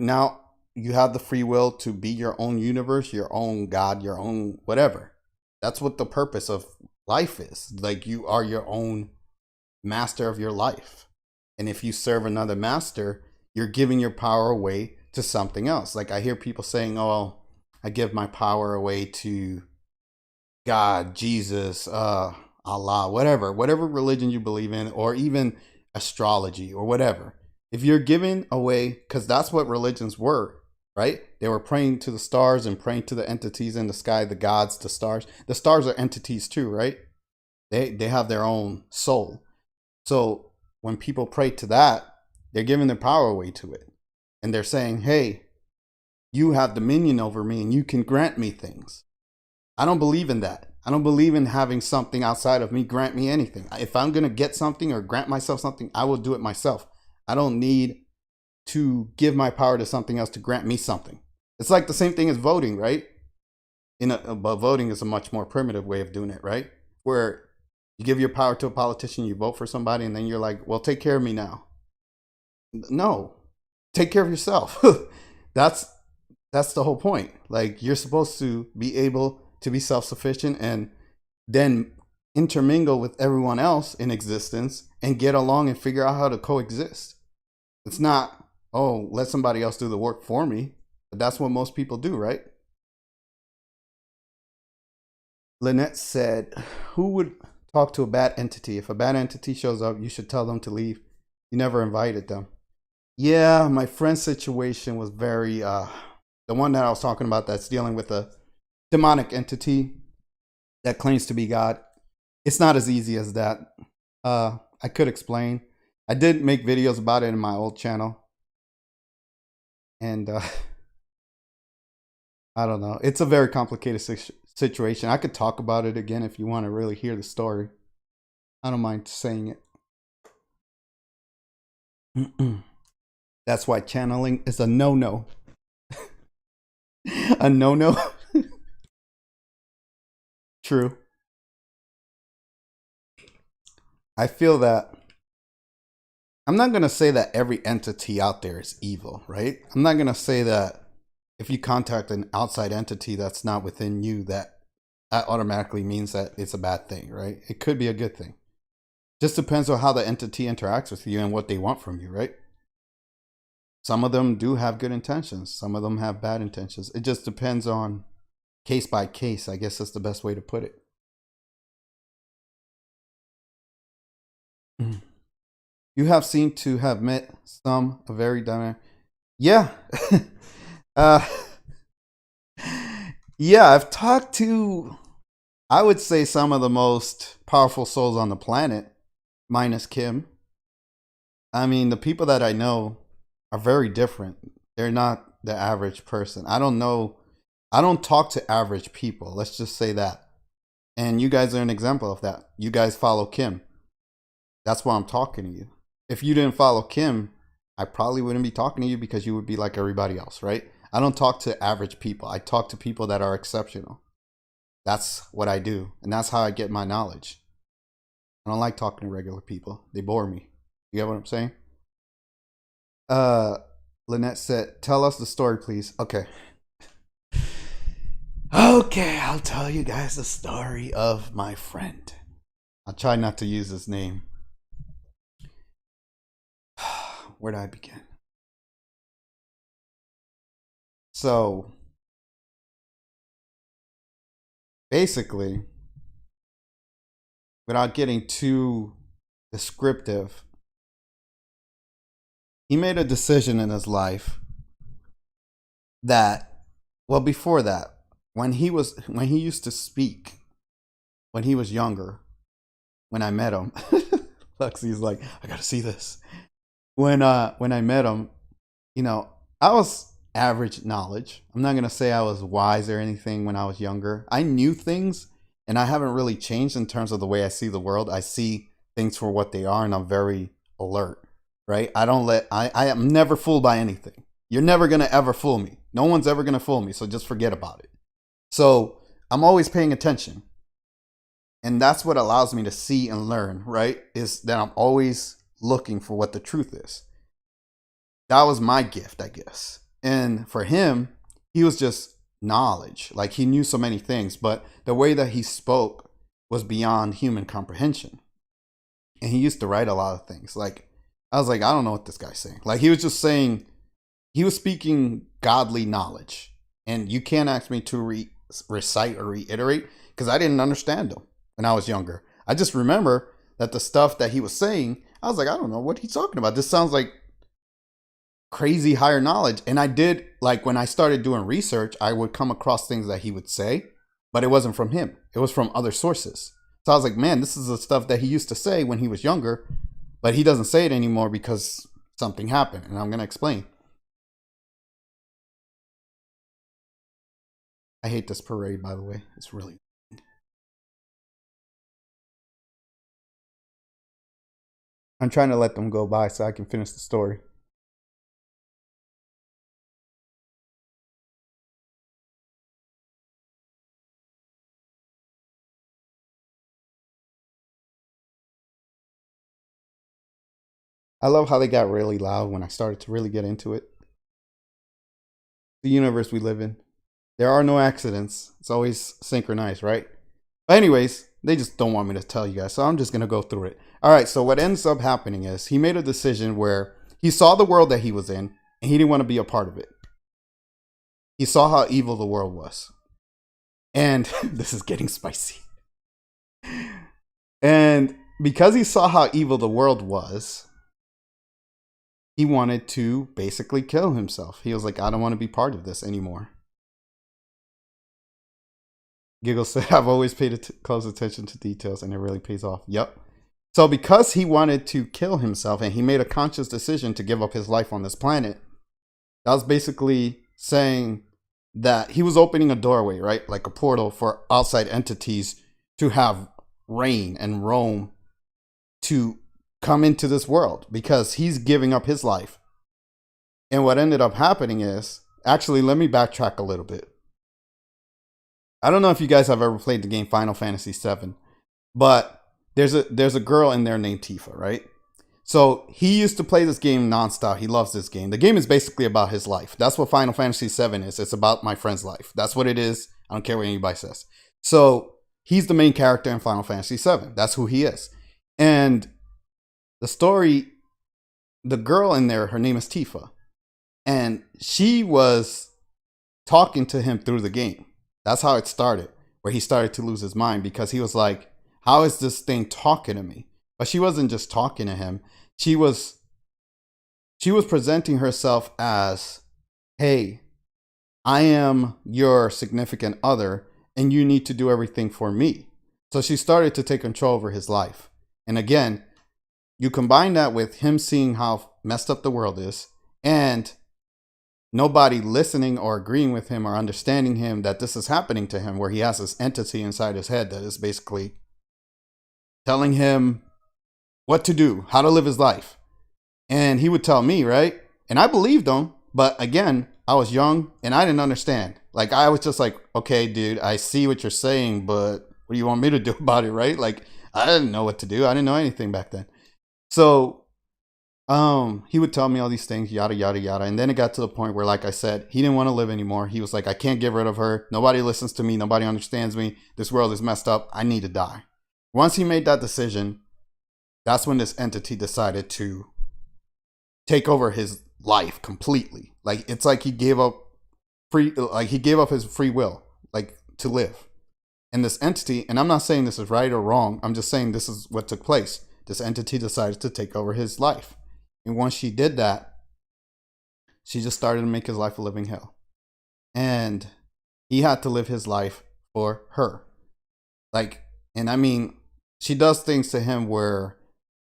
have the free will to be your own universe, your own God, your own whatever. That's what the purpose of life is. Like you are your own master of your life. And if you serve another master, you're giving your power away to something else. Like I hear people saying, oh, I give my power away to God, Jesus, Allah, whatever religion you believe in, or even astrology or whatever. If you're giving away, because that's what religions were, right? They were praying to the stars and praying to the entities in the sky, the gods, the stars. The stars are entities too, right? They have their own soul. So when people pray to that, they're giving their power away to it. And they're saying, hey, you have dominion over me and you can grant me things. I don't believe in that. I don't believe in having something outside of me grant me anything. If I'm going to get something or grant myself something, I will do it myself. I don't need to give my power to something else to grant me something. It's like the same thing as voting, right? But voting is a much more primitive way of doing it, right? Where you give your power to a politician, you vote for somebody, and then you're like, well, take care of me now. No, take care of yourself. That's the whole point. Like you're supposed to be able to be self-sufficient and then intermingle with everyone else in existence and get along and figure out how to coexist. It's not, oh, let somebody else do the work for me. But that's what most people do, right? Lynette said, who would talk to a bad entity? If a bad entity shows up, you should tell them to leave. You never invited them. Yeah, my friend's situation was very, the one that I was talking about that's dealing with a demonic entity that claims to be God. It's not as easy as that. I could explain. I did make videos about it in my old channel. And I don't know. It's a very complicated situation. I could talk about it again if you want to really hear the story. I don't mind saying it. That's why channeling is a no-no. A no-no. True. I feel that I'm not going to say that every entity out there is evil, right? I'm not going to say that if you contact an outside entity that's not within you, that automatically means that it's a bad thing, right? It could be a good thing. Just depends on how the entity interacts with you and what they want from you, right? Some of them do have good intentions. Some of them have bad intentions. It just depends on case by case. I guess that's the best way to put it. You have seemed to have met some a very dynamic. Yeah. Yeah, I've talked to, I would say, some of the most powerful souls on the planet, minus Kim. I mean, the people that I know are very different. They're not the average person. I don't know. I don't talk to average people. Let's just say that. And you guys are an example of that. You guys follow Kim. That's why I'm talking to you. If you didn't follow Kim, I probably wouldn't be talking to you because you would be like everybody else, right? I don't talk to average people. I talk to people that are exceptional. That's what I do. And that's how I get my knowledge. I don't like talking to regular people. They bore me. You get what I'm saying? Lynette said, tell us the story, please. Okay. Okay, I'll tell you guys the story of my friend. I'll try not to use his name. Where do I begin? So, basically, without getting too descriptive, he made a decision in his life that, well, before that, when he used to speak, when he was younger, when I met him, Lexi's like, I gotta see this. When I met him, you know, I was average knowledge. I'm not gonna say I was wise or anything when I was younger. I knew things, and I haven't really changed in terms of the way I see the world. I see things for what they are, and I'm very alert, right? I am never fooled by anything. You're never gonna ever fool me. No one's ever gonna fool me, so just forget about it. So I'm always paying attention. And that's what allows me to see and learn, right? Is that I'm always looking for what the truth is. That was my gift, I guess. And for him, he was just knowledge. Like, he knew so many things, but the way that he spoke was beyond human comprehension. And he used to write a lot of things. Like, I was like, I don't know what this guy's saying. Like, he was just saying, he was speaking godly knowledge. And you can't ask me to recite or reiterate because I didn't understand him when I was younger. I just remember that the stuff that he was saying, I was like, I don't know what he's talking about. This sounds like crazy higher knowledge. And I did, like, when I started doing research, I would come across things that he would say, but it wasn't from him. It was from other sources. So I was like, man, this is the stuff that he used to say when he was younger, but he doesn't say it anymore because something happened. And I'm going to explain. I hate this parade, by the way. It's really... I'm trying to let them go by so I can finish the story. I love how they got really loud when I started to really get into it. The universe we live in. There are no accidents. It's always synchronized, right? But anyways, they just don't want me to tell you guys, so I'm just going to go through it. All right, so what ends up happening is he made a decision where he saw the world that he was in, and he didn't want to be a part of it. He saw how evil the world was. And this is getting spicy. And because he saw how evil the world was, he wanted to basically kill himself. He was like, I don't want to be part of this anymore. Giggle said, I've always paid close attention to details and it really pays off. Yep. So because he wanted to kill himself and he made a conscious decision to give up his life on this planet, that was basically saying that he was opening a doorway, right? Like a portal for outside entities to have reign and roam to come into this world because he's giving up his life. And what ended up happening is, actually, let me backtrack a little bit. I don't know if you guys have ever played the game Final Fantasy VII, but there's a girl in there named Tifa, right? So he used to play this game nonstop. He loves this game. The game is basically about his life. That's what Final Fantasy VII is. It's about my friend's life. That's what it is. I don't care what anybody says. So he's the main character in Final Fantasy VII. That's who he is. And the story, the girl in there, her name is Tifa. And she was talking to him through the game. That's how it started, where he started to lose his mind because he was like, how is this thing talking to me? But she wasn't just talking to him. She was presenting herself as, hey, I am your significant other and you need to do everything for me. So she started to take control over his life. And again, you combine that with him seeing how messed up the world is and nobody listening or agreeing with him or understanding him that this is happening to him, where he has this entity inside his head that is basically telling him what to do, how to live his life. And he would tell me, right? And I believed him. But again, I was young and I didn't understand. Like, I was just like, okay, dude, I see what you're saying, but what do you want me to do about it, right? Like, I didn't know what to do. I didn't know anything back then. So he would tell me all these things, yada, yada, yada. And then it got to the point where, like I said, he didn't want to live anymore. He was like, I can't get rid of her. Nobody listens to me. Nobody understands me. This world is messed up. I need to die. Once he made that decision, that's when this entity decided to take over his life completely. Like, it's like he gave up his free will, like, to live. And this entity, and I'm not saying this is right or wrong. I'm just saying this is what took place. This entity decided to take over his life. And once she did that, she just started to make his life a living hell. And he had to live his life for her. Like, and I mean, she does things to him where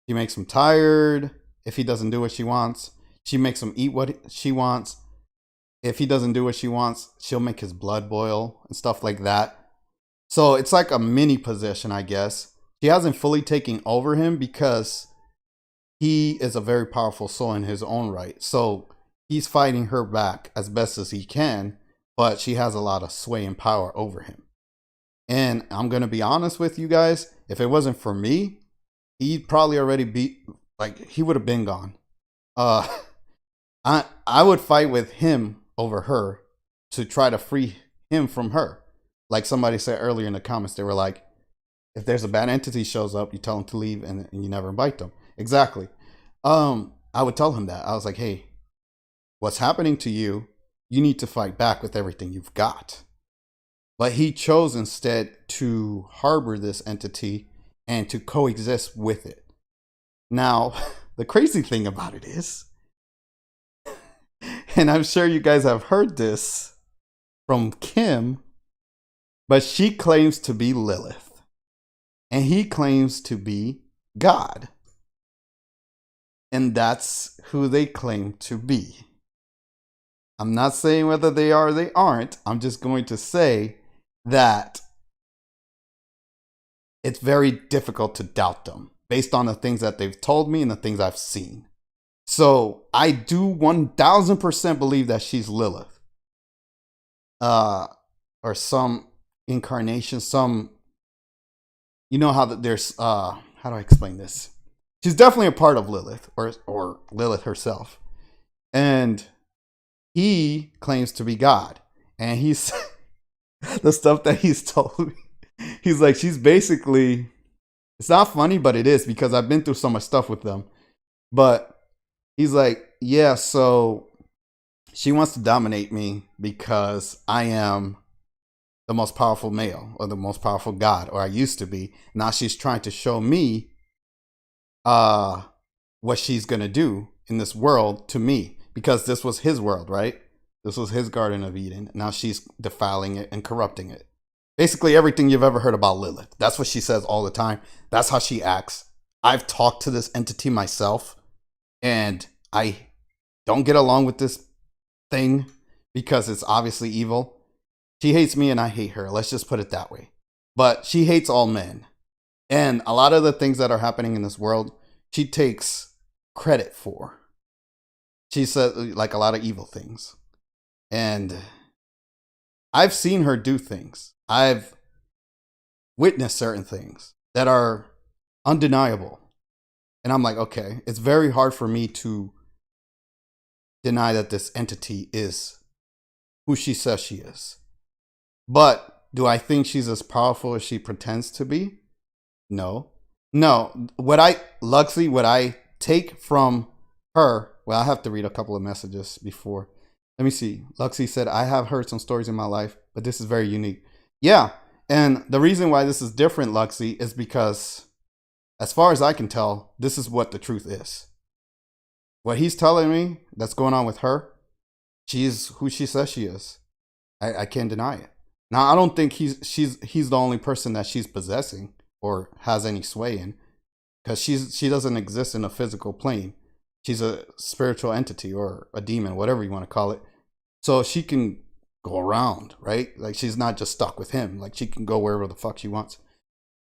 she makes him tired if he doesn't do what she wants. She makes him eat what she wants. If he doesn't do what she wants, she'll make his blood boil and stuff like that. So it's like a mini possession, I guess. She hasn't fully taken over him because he is a very powerful soul in his own right. So he's fighting her back as best as he can, but she has a lot of sway and power over him. And I'm going to be honest with you guys, if it wasn't for me, he'd probably already be, like, he would have been gone. I would fight with him over her to try to free him from her. Like somebody said earlier in the comments, they were like, if there's a bad entity shows up, you tell them to leave and you never invite them. Exactly. I would tell him that. I was like, hey, what's happening to you? You need to fight back with everything you've got. But he chose instead to harbor this entity and to coexist with it. Now, the crazy thing about it is, and I'm sure you guys have heard this from Kim, but she claims to be Lilith. And he claims to be God. And that's who they claim to be. I'm not saying whether they are or they aren't. I'm just going to say that it's very difficult to doubt them based on the things that they've told me and the things I've seen. So I do 1000% believe that she's Lilith. Or some incarnation, some, you know how there's, how do I explain this? She's definitely a part of Lilith or Lilith herself. And he claims to be God. And he's, the stuff that he's told me, he's like, she's basically, it's not funny, but it is because I've been through so much stuff with them. But he's like, yeah, so she wants to dominate me because I am the most powerful male or the most powerful god, or I used to be. Now she's trying to show me uh what she's gonna do in this world to me, because this was his world, right? This was his Garden of Eden. Now she's defiling it and corrupting it. Basically everything you've ever heard about Lilith. That's what she says all the time. That's how she acts. I've talked to this entity myself, and I don't get along with this thing because it's obviously evil. She hates me and I hate her. Let's just put it that way. But she hates all men. And a lot of the things that are happening in this world, she takes credit for. She said like a lot of evil things. And I've seen her do things. I've witnessed certain things that are undeniable. And I'm like, okay, it's very hard for me to deny that this entity is who she says she is. But do I think she's as powerful as she pretends to be? No. No. What I take from her, well, I have to read a couple of messages before. Let me see. Luxie said, I have heard some stories in my life, but this is very unique. Yeah. And the reason why this is different, Luxie, is because as far as I can tell, this is what the truth is. What he's telling me that's going on with her, she's who she says she is. I can't deny it. Now, I don't think he's the only person that she's possessing or has any sway in, because she doesn't exist in a physical plane. She's a spiritual entity or a demon, whatever you want to call it. So she can go around, right? Like she's not just stuck with him. Like she can go wherever the fuck she wants.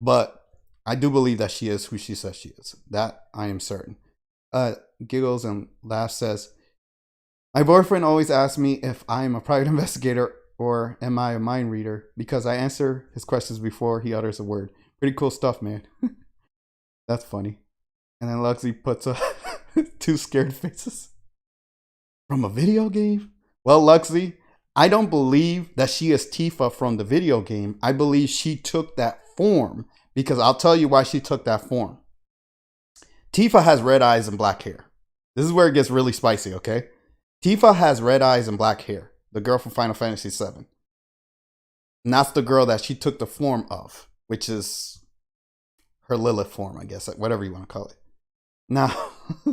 But I do believe that she is who she says she is. That I am certain. Giggles and laughs says, my boyfriend always asks me if I am a private investigator or am I a mind reader, because I answer his questions before he utters a word. Pretty cool stuff, man. That's funny. And then Luxie puts a two scared faces. From a video game? Well, Luxie, I don't believe that she is Tifa from the video game. I believe she took that form, because I'll tell you why she took that form. Tifa has red eyes and black hair. This is where it gets really spicy, okay? Tifa has red eyes and black hair. The girl from Final Fantasy VII. And that's the girl that she took the form of, which is her Lilith form, I guess, whatever you want to call it. Now,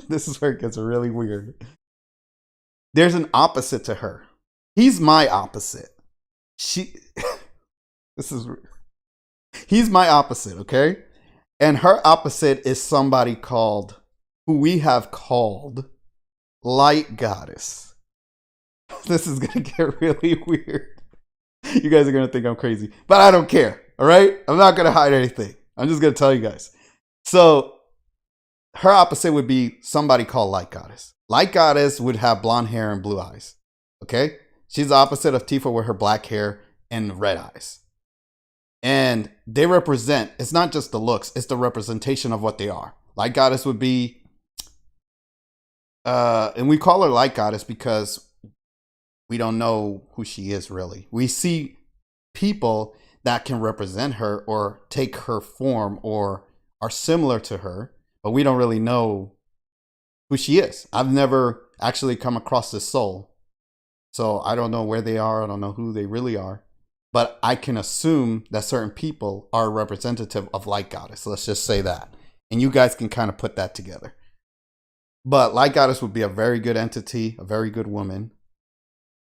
this is where it gets really weird. There's an opposite to her. He's my opposite. He's my opposite, okay? And her opposite is somebody who we have called Light Goddess. This is going to get really weird. You guys are going to think I'm crazy, but I don't care. All right. I'm not going to hide anything. I'm just going to tell you guys. So her opposite would be somebody called Light Goddess. Light Goddess would have blonde hair and blue eyes. Okay. She's the opposite of Tifa with her black hair and red eyes. And they represent, it's not just the looks, it's the representation of what they are. Light Goddess would be, and we call her Light Goddess because we don't know who she is really. We see people that can represent her or take her form or are similar to her, but we don't really know who she is. I've never actually come across this soul. So I don't know where they are. I don't know who they really are. But I can assume that certain people are representative of Light Goddess. Let's just say that. And you guys can kind of put that together. But Light Goddess would be a very good entity, a very good woman.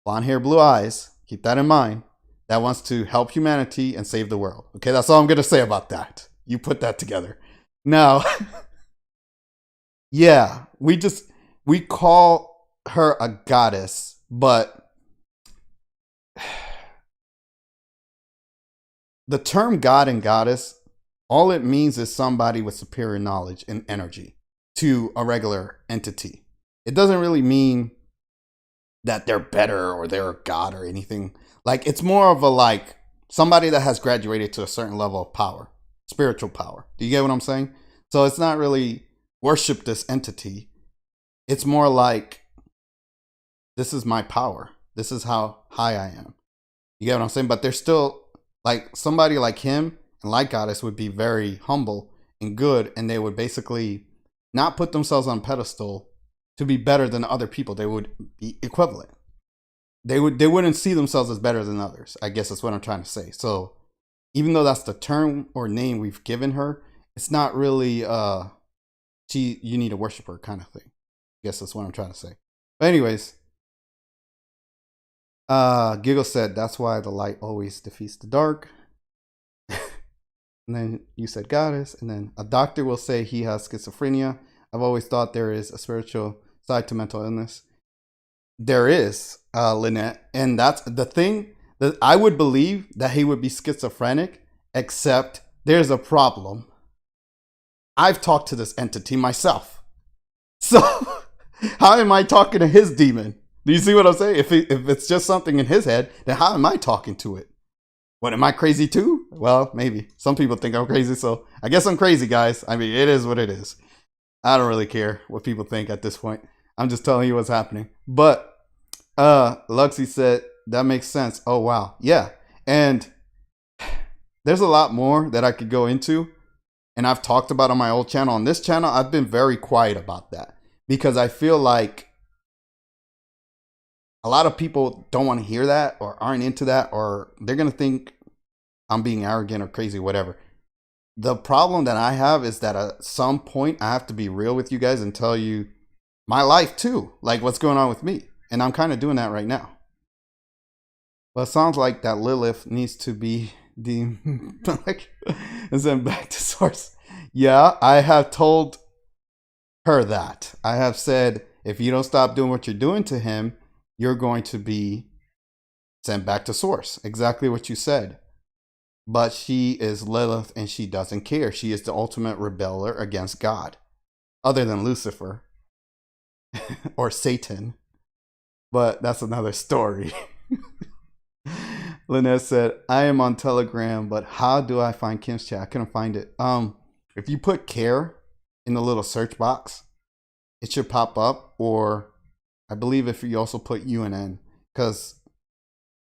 Blonde hair, blue eyes. Keep that in mind. That wants to help humanity and save the world. Okay, that's all I'm going to say about that. You put that together. Now, yeah, we call her a goddess, but the term god and goddess, all it means is somebody with superior knowledge and energy to a regular entity. It doesn't really mean that they're better or they're a god or anything. Like, it's more of a somebody that has graduated to a certain level of power, spiritual power. Do you get what I'm saying? So it's not really worship this entity. It's more like, this is my power. This is how high I am. You get what I'm saying? But they're still, like, somebody like him and Light Goddess would be very humble and good, and they would basically not put themselves on a pedestal to be better than other people. They would be equivalent. they wouldn't see themselves as better than others. I guess that's what I'm trying to say. So even though that's the term or name we've given her, it's not really you need to worship her kind of thing. I guess that's what I'm trying to say. But anyways, Giggle said that's why the light always defeats the dark. And then you said goddess, and then a doctor will say he has schizophrenia. I've always thought there is a spiritual side to mental illness. There is, Lynette, and that's the thing that I would believe that he would be schizophrenic, except there's a problem. I've talked to this entity myself. So how am I talking to his demon? Do you see what I'm saying? If it's just something in his head, then how am I talking to it? What, am I crazy too? Well, maybe. Some people think I'm crazy, so I guess I'm crazy, guys. I mean, it is what it is. I don't really care what people think at this point. I'm just telling you what's happening. But Luxie said, that makes sense. Oh, wow. Yeah. And there's a lot more that I could go into. And I've talked about on my old channel. On this channel, I've been very quiet about that. Because I feel like a lot of people don't want to hear that or aren't into that, or they're going to think I'm being arrogant or crazy, whatever. The problem that I have is that at some point I have to be real with you guys and tell you my life too, like what's going on with me. And I'm kind of doing that right now. Well, it sounds like that Lilith needs to be and sent back to source. Yeah, I have told her that. I have said, if you don't stop doing what you're doing to him, you're going to be sent back to source. Exactly what you said. But she is Lilith and she doesn't care. She is the ultimate rebeller against God. Other than Lucifer. Or Satan. But that's another story. Lynette said, I am on Telegram, but how do I find Kim's chat? I couldn't find it. If you put care in the little search box, it should pop up. Or I believe if you also put UNN, because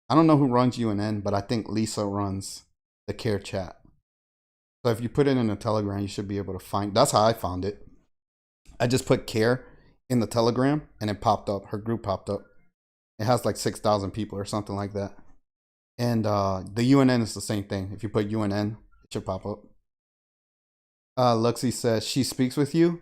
I don't know who runs UNN, but I think Lisa runs the care chat. So if you put it in a Telegram, you should be able to find. That's how I found it. I just put care in the Telegram and it popped up. Her group popped up. It has like 6,000 people or something like that. And the UNN is the same thing. If you put UNN, it should pop up. Luxie says, she speaks with you?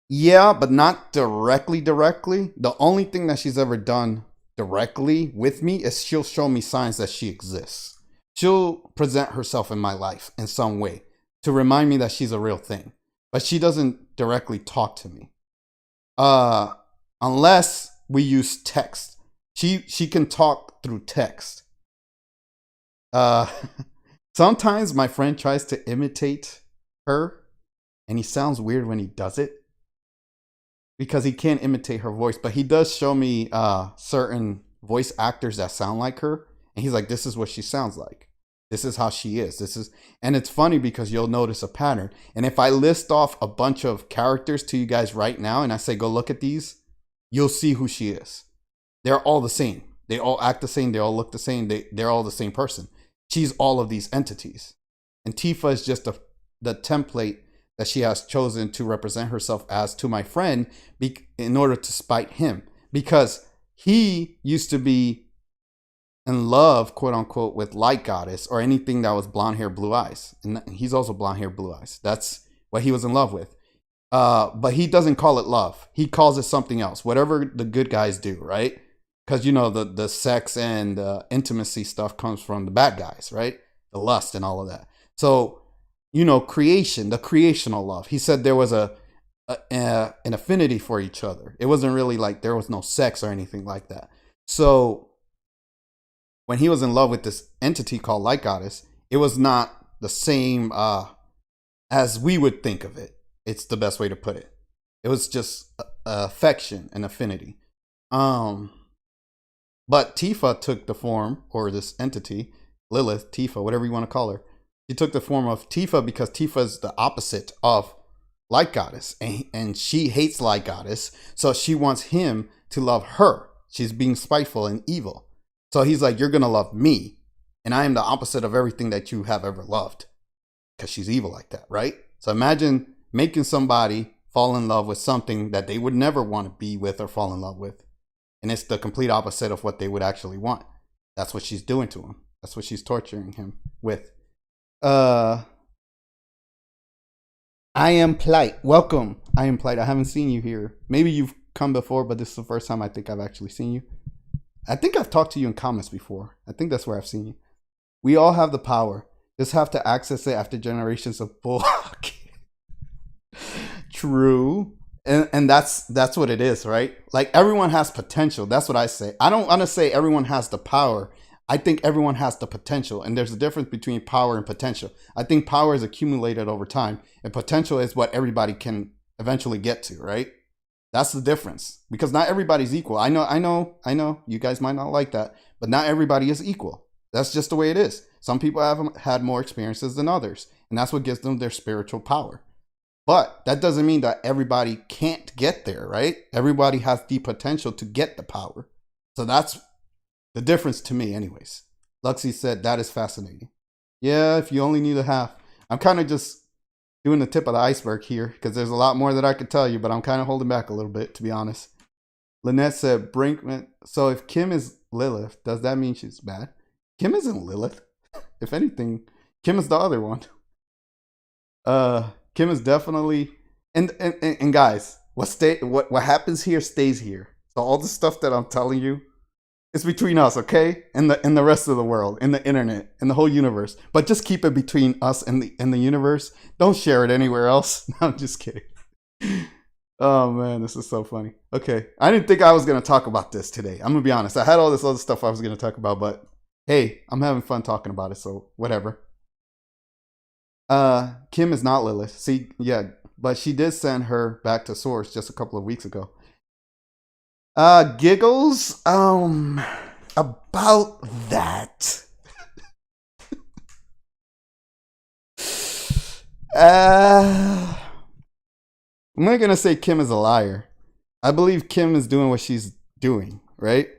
Yeah, but not directly. The only thing that she's ever done directly with me is she'll show me signs that she exists. She'll present herself in my life in some way to remind me that she's a real thing. But she doesn't directly talk to me. Unless we use text. She can talk through text. Sometimes my friend tries to imitate her, and he sounds weird when he does it because he can't imitate her voice, but he does show me certain voice actors that sound like her, and he's like, this is what she sounds like. This is how she is. And it's funny because you'll notice a pattern. And if I list off a bunch of characters to you guys right now and I say, go look at these, you'll see who she is. They're all the same. They all act the same. They all look the same. They're all the same person. She's all of these entities. And Tifa is just the template that she has chosen to represent herself as to my friend in order to spite him. Because he used to be in love, quote unquote, with Light Goddess or anything that was blonde hair, blue eyes. And he's also blonde hair, blue eyes. That's what he was in love with. But he doesn't call it love. He calls it something else. Whatever the good guys do, right? Because, you know, the sex and intimacy stuff comes from the bad guys, right? The lust and all of that. So, you know, creation, the creational love. He said there was an affinity for each other. It wasn't really like there was no sex or anything like that. So when he was in love with this entity called Light Goddess, it was not the same as we would think of it. It's the best way to put it. It was just affection and affinity. But Tifa took the form, or this entity, Lilith, Tifa, whatever you want to call her. She took the form of Tifa because Tifa is the opposite of Light Goddess. And she hates Light Goddess. So she wants him to love her. She's being spiteful and evil. So he's like, you're going to love me. And I am the opposite of everything that you have ever loved. Because she's evil like that, right? So imagine making somebody fall in love with something that they would never want to be with or fall in love with. And it's the complete opposite of what they would actually want. That's what she's doing to him. That's what she's torturing him with. I am Plight. Welcome. I am Plight. I haven't seen you here. Maybe you've come before, but this is the first time I think I've actually seen you. I think I've talked to you in comments before. I think that's where I've seen you. We all have the power. Just have to access it after generations of bull. True. And that's what it is, right? Like, everyone has potential. That's what I say. I don't want to say everyone has the power. I think everyone has the potential. And there's a difference between power and potential. I think power is accumulated over time. And potential is what everybody can eventually get to, right? That's the difference. Because not everybody's equal. I know. You guys might not like that. But not everybody is equal. That's just the way it is. Some people have had more experiences than others. And that's what gives them their spiritual power. But that doesn't mean that everybody can't get there, right? Everybody has the potential to get the power. So that's the difference to me anyways. Luxie said, that is fascinating. Yeah, if you only knew the half. I'm kind of just doing the tip of the iceberg here because there's a lot more that I could tell you, but I'm kind of holding back a little bit, to be honest. Lynette said, Brinkman. So if Kim is Lilith, does that mean she's bad? Kim isn't Lilith. If anything, Kim is the other one. Kim is definitely, and guys, what happens here stays here. So all the stuff that I'm telling you is between us, okay? And the rest of the world, and the internet, and the whole universe. But just keep it between us and the universe. Don't share it anywhere else. No, I'm just kidding. Oh man, this is so funny. Okay, I didn't think I was gonna talk about this today. I'm gonna be honest. I had all this other stuff I was gonna talk about, but hey, I'm having fun talking about it, so whatever. Kim is not Lilith. See, yeah, but she did send her back to Source just a couple of weeks ago. Giggles, about that. I'm not gonna say Kim is a liar. I believe Kim is doing what she's doing, right?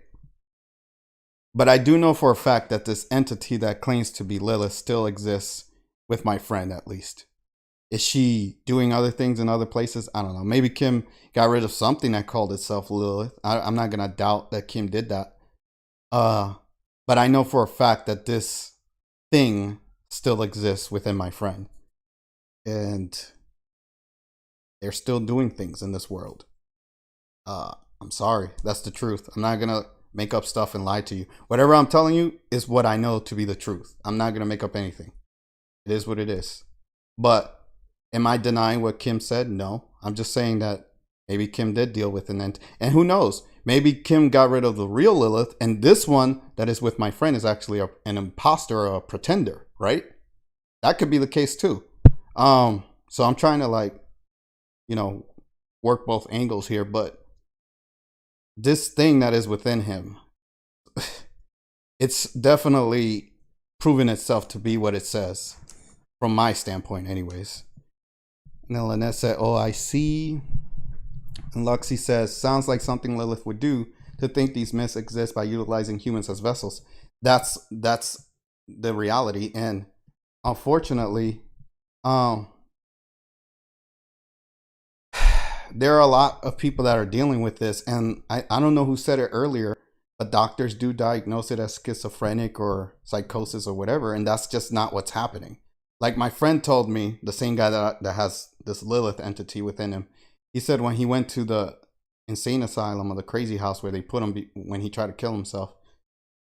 But I do know for a fact that this entity that claims to be Lilith still exists. With my friend, at least. Is she doing other things in other places? I don't know. Maybe Kim got rid of something that called itself Lilith. I'm not going to doubt that Kim did that. But I know for a fact that this thing still exists within my friend. And they're still doing things in this world. I'm sorry. That's the truth. I'm not going to make up stuff and lie to you. Whatever I'm telling you is what I know to be the truth. I'm not going to make up anything. It is what it is. But am I denying what Kim said? No. I'm just saying that maybe Kim did deal with an entity. And who knows? Maybe Kim got rid of the real Lilith. And this one that is with my friend is actually an imposter or a pretender, right? That could be the case too. So I'm trying to work both angles here. But this thing that is within him, it's definitely proven itself to be what it says. From my standpoint, anyways. And then Lynette said, oh, I see. And Luxie says, sounds like something Lilith would do to think these myths exist by utilizing humans as vessels. That's the reality. And unfortunately, there are a lot of people that are dealing with this. And I don't know who said it earlier, but doctors do diagnose it as schizophrenic or psychosis or whatever. And that's just not what's happening. Like my friend told me, the same guy that has this Lilith entity within him, he said when he went to the insane asylum or the crazy house where they put him when he tried to kill himself,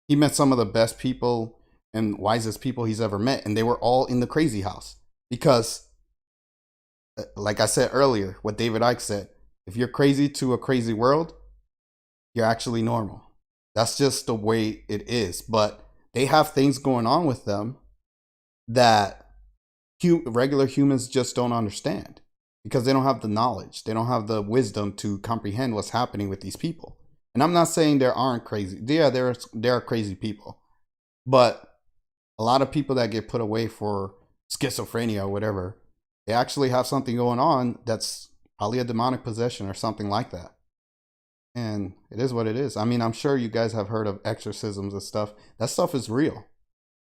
he met some of the best people and wisest people he's ever met. And they were all in the crazy house because, like I said earlier, what David Icke said, if you're crazy to a crazy world, you're actually normal. That's just the way it is. But they have things going on with them that regular humans just don't understand because they don't have the knowledge. They don't have the wisdom to comprehend what's happening with these people. And I'm not saying there aren't crazy. Yeah, there are crazy people. But a lot of people that get put away for schizophrenia or whatever, they actually have something going on that's probably a demonic possession or something like that. And it is what it is. I mean, I'm sure you guys have heard of exorcisms and stuff. That stuff is real.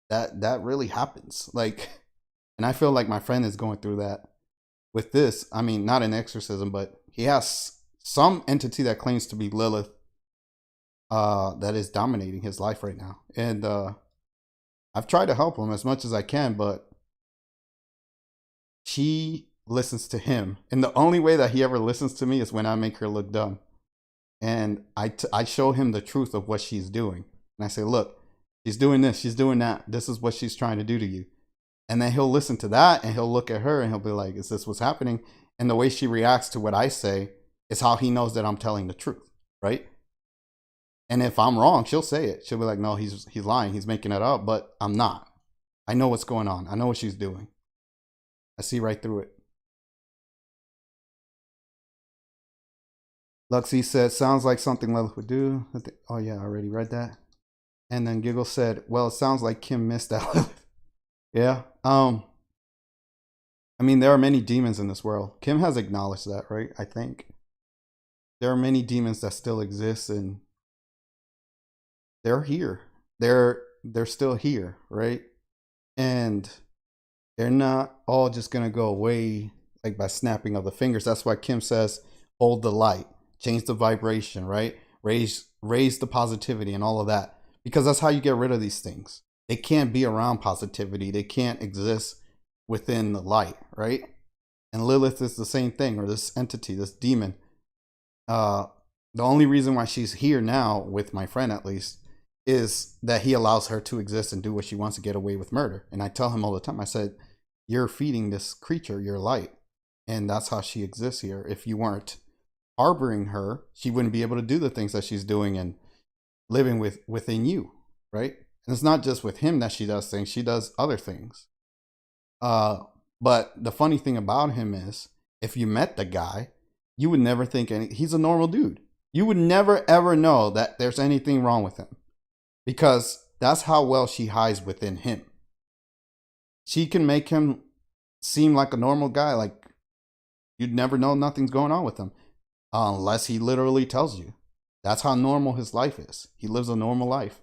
That really happens. And I feel like my friend is going through that with this. I mean, not an exorcism, but he has some entity that claims to be Lilith that is dominating his life right now. And I've tried to help him as much as I can, but she listens to him. And the only way that he ever listens to me is when I make her look dumb. And I show him the truth of what she's doing. And I say, look, she's doing this, she's doing that. This is what she's trying to do to you. And then he'll listen to that and he'll look at her and he'll be like, is this what's happening? And the way she reacts to what I say is how he knows that I'm telling the truth, right? And if I'm wrong, she'll say it. She'll be like, no, he's lying. He's making it up, but I'm not. I know what's going on. I know what she's doing. I see right through it. Luxie said, sounds like something Lilith would do. Oh yeah, I already read that. And then Giggle said, well, it sounds like Kim missed that Lilith. Yeah. I mean, there are many demons in this world. Kim has acknowledged that, right? I think there are many demons that still exist, and they're here. They're still here, right? And they're not all just gonna go away like by snapping of the fingers. That's why Kim says, hold the light, change the vibration, right? Raise the positivity and all of that, because that's how you get rid of these things. They can't be around positivity. They can't exist within the light, right? And Lilith is the same thing, or this entity, this demon. The only reason why she's here now, with my friend at least, is that he allows her to exist and do what she wants to get away with murder. And I tell him all the time, I said, you're feeding this creature your light. And that's how she exists here. If you weren't harboring her, she wouldn't be able to do the things that she's doing and living within you, right? And it's not just with him that she does things. She does other things. But the funny thing about him is, if you met the guy, you would never think he's a normal dude. You would never ever know that there's anything wrong with him, because that's how well she hides within him. She can make him seem like a normal guy, like you'd never know nothing's going on with him, unless he literally tells you. That's how normal his life is. He lives a normal life,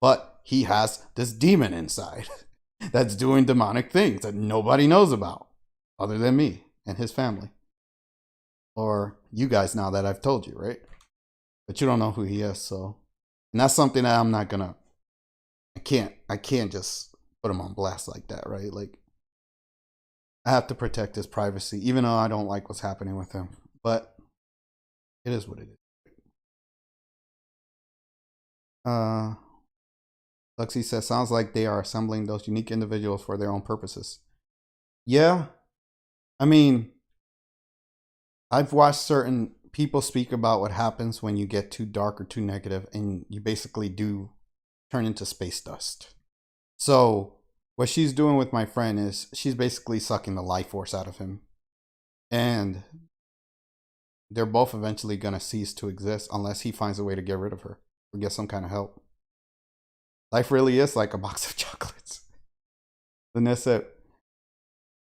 but he has this demon inside that's doing demonic things that nobody knows about other than me and his family. Or you guys, now that I've told you, right? But you don't know who he is, so. And that's something that I'm not gonna, I can't just put him on blast like that, right? Like, I have to protect his privacy, even though I don't like what's happening with him. But it is what it is. Lexi says, sounds like they are assembling those unique individuals for their own purposes. Yeah. I mean, I've watched certain people speak about what happens when you get too dark or too negative, and you basically do turn into space dust. So what she's doing with my friend is she's basically sucking the life force out of him. And they're both eventually going to cease to exist unless he finds a way to get rid of her or get some kind of help. Life really is like a box of chocolates. Vanessa said,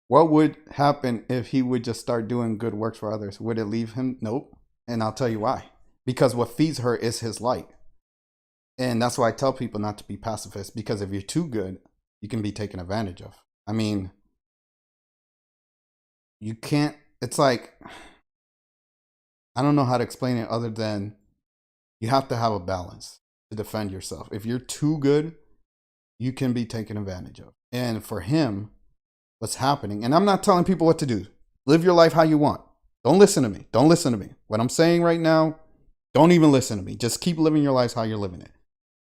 what would happen if he would just start doing good works for others? Would it leave him? Nope. And I'll tell you why. Because what feeds her is his light. And that's why I tell people not to be pacifists, because if you're too good, you can be taken advantage of. I mean, you can't, it's like, I don't know how to explain it other than you have to have a balance to defend yourself. If you're too good, you can be taken advantage of. And for him, what's happening, and I'm not telling people what to do. Live your life how you want. Don't listen to me. Don't listen to me. What I'm saying right now, don't even listen to me. Just keep living your life how you're living it.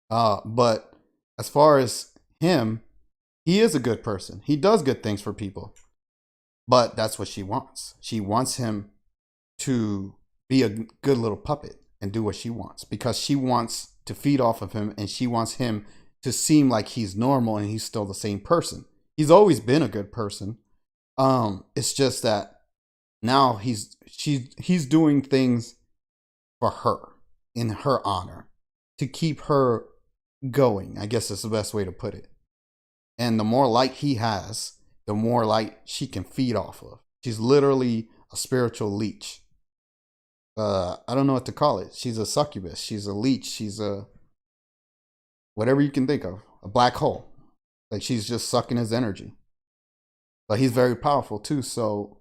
But as far as him, he is a good person. He does good things for people. But that's what she wants. She wants him to be a good little puppet and do what she wants, because she wants to feed off of him, and she wants him to seem like he's normal and he's still the same person. He's always been a good person. It's just that now he's doing things for her, in her honor, to keep her going, I guess is the best way to put it. And the more light he has, the more light she can feed off of. She's literally a spiritual leech. I don't know what to call it. She's a succubus. She's a leech. She's a whatever you can think of. A black hole. Like, she's just sucking his energy. But he's very powerful too, so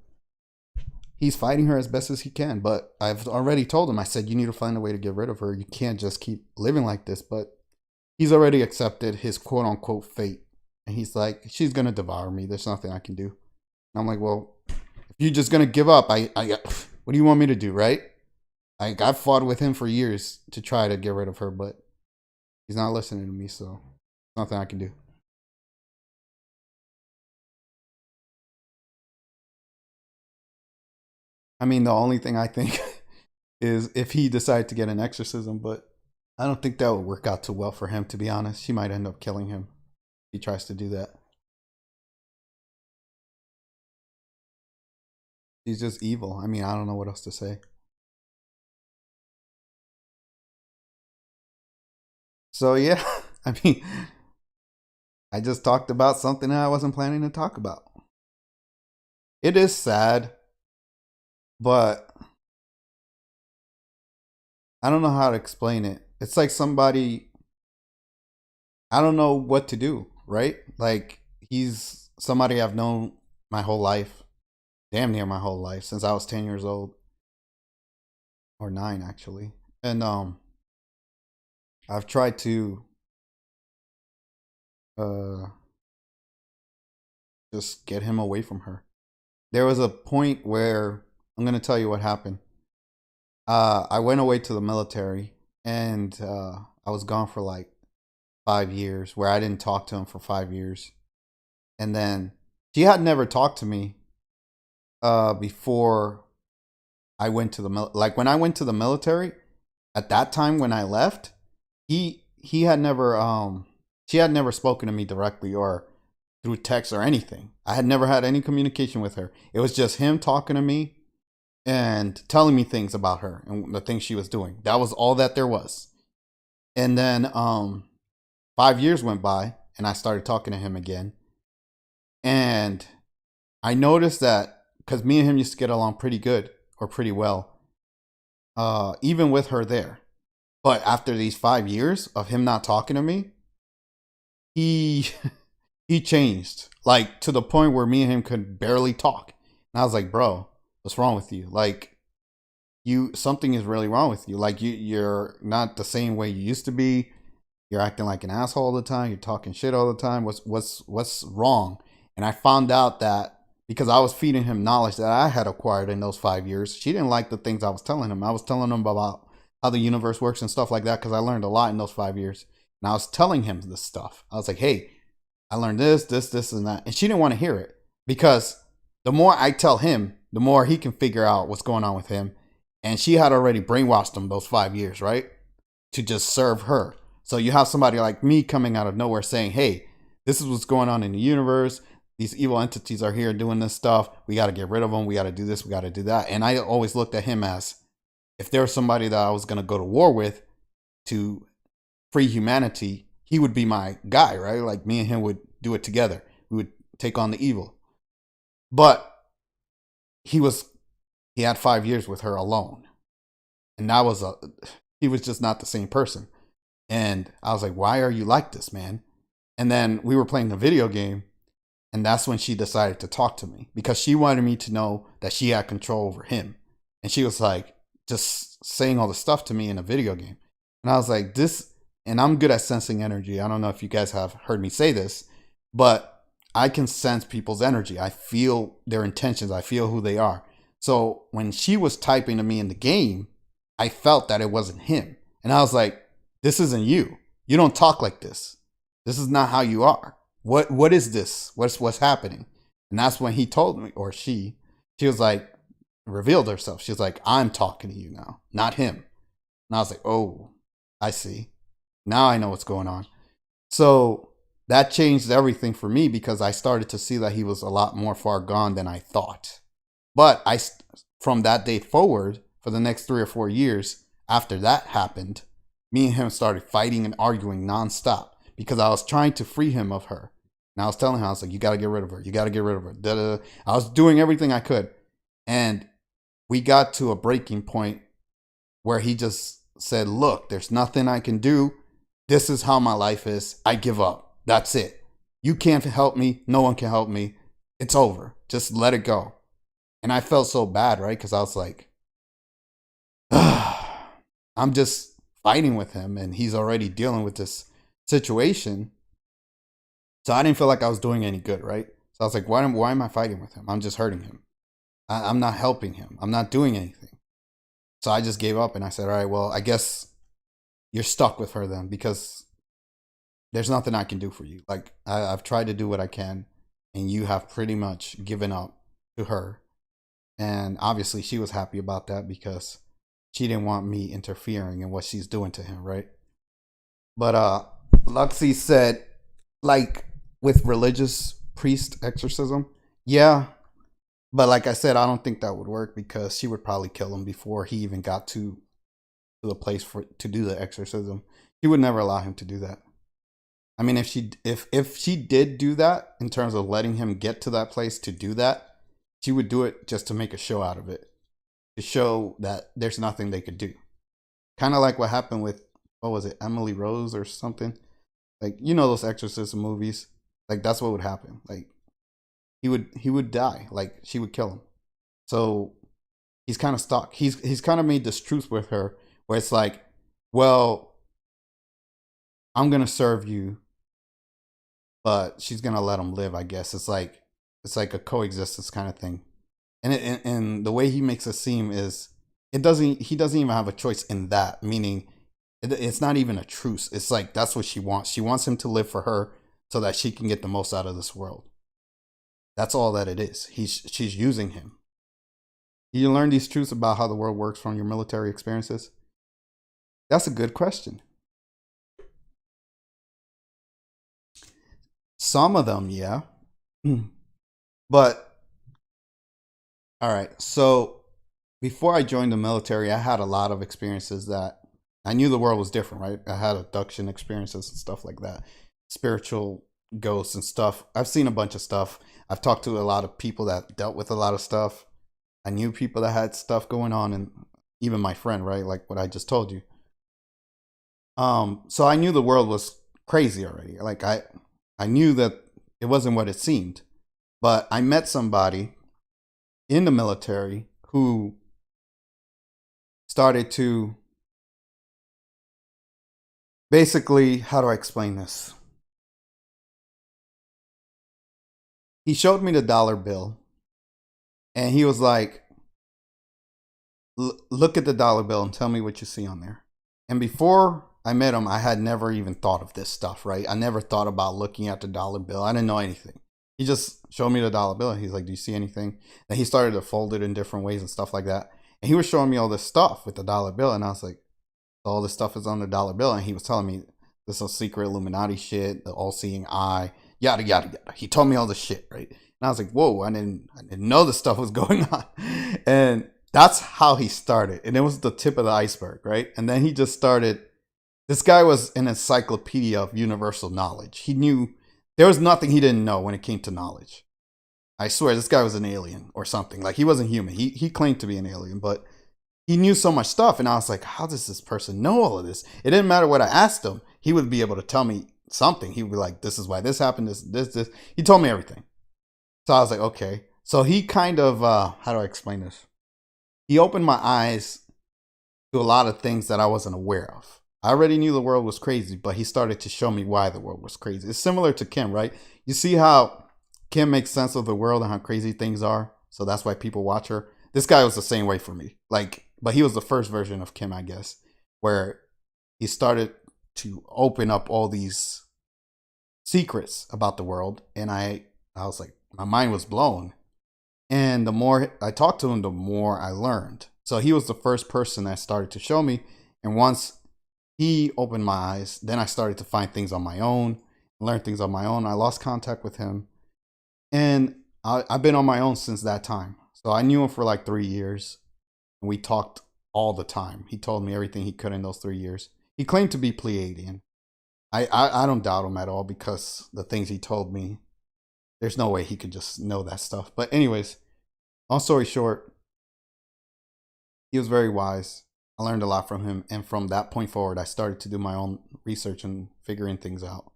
he's fighting her as best as he can. But I've already told him, I said, you need to find a way to get rid of her. You can't just keep living like this. But he's already accepted his quote unquote fate. And he's like, she's going to devour me. There's nothing I can do. And I'm like, well, if you're just going to give up, what do you want me to do, right? I've fought with him for years to try to get rid of her, but he's not listening to me, so nothing I can do. I mean, the only thing I think is if he decided to get an exorcism, but I don't think that would work out too well for him, to be honest. She might end up killing him if he tries to do that. He's just evil. I mean, I don't know what else to say. So, yeah, I mean, I just talked about something that I wasn't planning to talk about. It is sad, but I don't know how to explain it. It's like somebody, I don't know what to do, right? Like, he's somebody I've known my whole life, damn near my whole life, since I was 10 years old, or 9 actually. And I've tried to uh just get him away from her. There was a point where I'm going to tell you what happened. I went away to the military, and I was gone for like 5 years, where I didn't talk to him for 5 years. And then she had never talked to me before I went to the like when I went to the military. At that time when I left, he had never she had never spoken to me directly or through text or anything. I had never had any communication with her. It was just him talking to me and telling me things about her and the things she was doing. That was all that there was. And then 5 years went by, and I started talking to him again. And I noticed that because me and him used to get along pretty good, or pretty well, even with her there. But after these 5 years of him not talking to me, he he changed, like to the point where me and him could barely talk. And I was like, bro, what's wrong with you? Like, you, something is really wrong with you. Like, you're not the same way you used to be. You're acting like an asshole all the time. You're talking shit all the time. What's wrong? And I found out that because I was feeding him knowledge that I had acquired in those 5 years, she didn't like the things I was telling him. I was telling him about how the universe works and stuff like that, because I learned a lot in those 5 years. And I was telling him this stuff. I was like, hey, I learned this, and that. And she didn't want to hear it, because the more I tell him, the more he can figure out what's going on with him. And she had already brainwashed him those 5 years, right? To just serve her. So you have somebody like me coming out of nowhere saying, hey, this is what's going on in the universe. These evil entities are here doing this stuff. We got to get rid of them. We got to do this. We got to do that. And I always looked at him as, if there was somebody that I was going to go to war with to free humanity, he would be my guy, right? Like, me and him would do it together. We would take on the evil. But he had 5 years with her alone. And he was just not the same person. And I was like, why are you like this, man? And then we were playing the video game, and that's when she decided to talk to me, because she wanted me to know that she had control over him. And she was like, just saying all the stuff to me in a video game. And I was like, and I'm good at sensing energy. I don't know if you guys have heard me say this, but I can sense people's energy. I feel their intentions. I feel who they are. So when she was typing to me in the game, I felt that it wasn't him. And I was like, this isn't you. You don't talk like this. This is not how you are. What is this? What's happening? And that's when he told me, or she was like, revealed herself. She was like, I'm talking to you now, not him. And I was like, oh, I see. Now I know what's going on. So that changed everything for me, because I started to see that he was a lot more far gone than I thought. But from that day forward, for the next 3 or 4 years after that happened, me and him started fighting and arguing nonstop, because I was trying to free him of her. And I was telling him, I was like, you got to get rid of her. You got to get rid of her. Da-da-da. I was doing everything I could. And we got to a breaking point where he just said, look, there's nothing I can do. This is how my life is. I give up. That's it. You can't help me. No one can help me. It's over. Just let it go. And I felt so bad, right? Because I was like, I'm just fighting with him and he's already dealing with this situation. So I didn't feel like I was doing any good, right? So I was like, why am I fighting with him? I'm just hurting him. I'm not helping him. I'm not doing anything. So I just gave up and I said, all right, well, I guess you're stuck with her then because there's nothing I can do for you. Like, I've tried to do what I can and you have pretty much given up to her. And obviously she was happy about that because she didn't want me interfering in what she's doing to him, right? But Luxie said, like, with religious priest exorcism, yeah. But like I said, I don't think that would work because she would probably kill him before he even got to the place for to do the exorcism. She would never allow him to do that. I mean, if she did do that in terms of letting him get to that place to do that, she would do it just to make a show out of it, to show that there's nothing they could do. Kind of like what happened with, what was it, Emily Rose or something? Like, you know, those exorcism movies. Like, that's what would happen. Like, he would die. Like, she would kill him. So he's kind of stuck. He's kind of made this truce with her where it's like, well, I'm gonna serve you, but she's gonna let him live. I guess it's like a coexistence kind of thing. And the way he makes it seem is he doesn't even have a choice in that. Meaning, it's not even a truce. It's like that's what she wants. She wants him to live for her so that she can get the most out of this world. That's all that it is. She's using him. You learn these truths about how the world works from your military experiences? That's a good question. Some of them, yeah. But, all right. So, before I joined the military, I had a lot of experiences that I knew the world was different, right? I had abduction experiences and stuff like that, spiritual ghosts and stuff. I've seen a bunch of stuff. I've talked to a lot of people that dealt with a lot of stuff. I knew people that had stuff going on, and even my friend, right? Like what I just told you. So I knew the world was crazy already. Like I knew that it wasn't what it seemed. But I met somebody in the military who started to basically, how do I explain this? He showed me the dollar bill and he was like, Look at the dollar bill and tell me what you see on there." And before I met him, I had never even thought of this stuff, right? I never thought about looking at the dollar bill. I didn't know anything. He just showed me the dollar bill. He's like, "Do you see anything?" And he started to fold it in different ways and stuff like that. And he was showing me all this stuff with the dollar bill. And I was like, all this stuff is on the dollar bill. And he was telling me this is secret Illuminati shit, the all seeing eye, yada, yada, yada. He told me all this shit, right? And I was like, whoa, I didn't know this stuff was going on. And that's how he started. And it was the tip of the iceberg, right? And then he just started. This guy was an encyclopedia of universal knowledge. He knew there was nothing he didn't know when it came to knowledge. I swear this guy was an alien or something. Like he wasn't human. He claimed to be an alien, but he knew so much stuff. And I was like, how does this person know all of this? It didn't matter what I asked him. He would be able to tell me something. He would be like, this is why this happened. This. He told me everything. So I was like, okay. So he kind of, how do I explain this? He opened my eyes to a lot of things that I wasn't aware of. I already knew the world was crazy, but he started to show me why the world was crazy. It's similar to Kim, right? You see how Kim makes sense of the world and how crazy things are. So that's why people watch her. This guy was the same way for me. Like, but he was the first version of Kim, I guess, where he started to open up all these secrets about the world. And I was like, my mind was blown. And the more I talked to him, the more I learned. So he was the first person that started to show me. And once he opened my eyes, then I started to find things on my own, learn things on my own. I lost contact with him. And I've been on my own since that time. So I knew him for like 3 years. And we talked all the time. He told me everything he could in those 3 years. He claimed to be Pleiadian. I don't doubt him at all because the things he told me, there's no way he could just know that stuff. But anyways, long story short, he was very wise. I learned a lot from him. And from that point forward, I started to do my own research and figuring things out.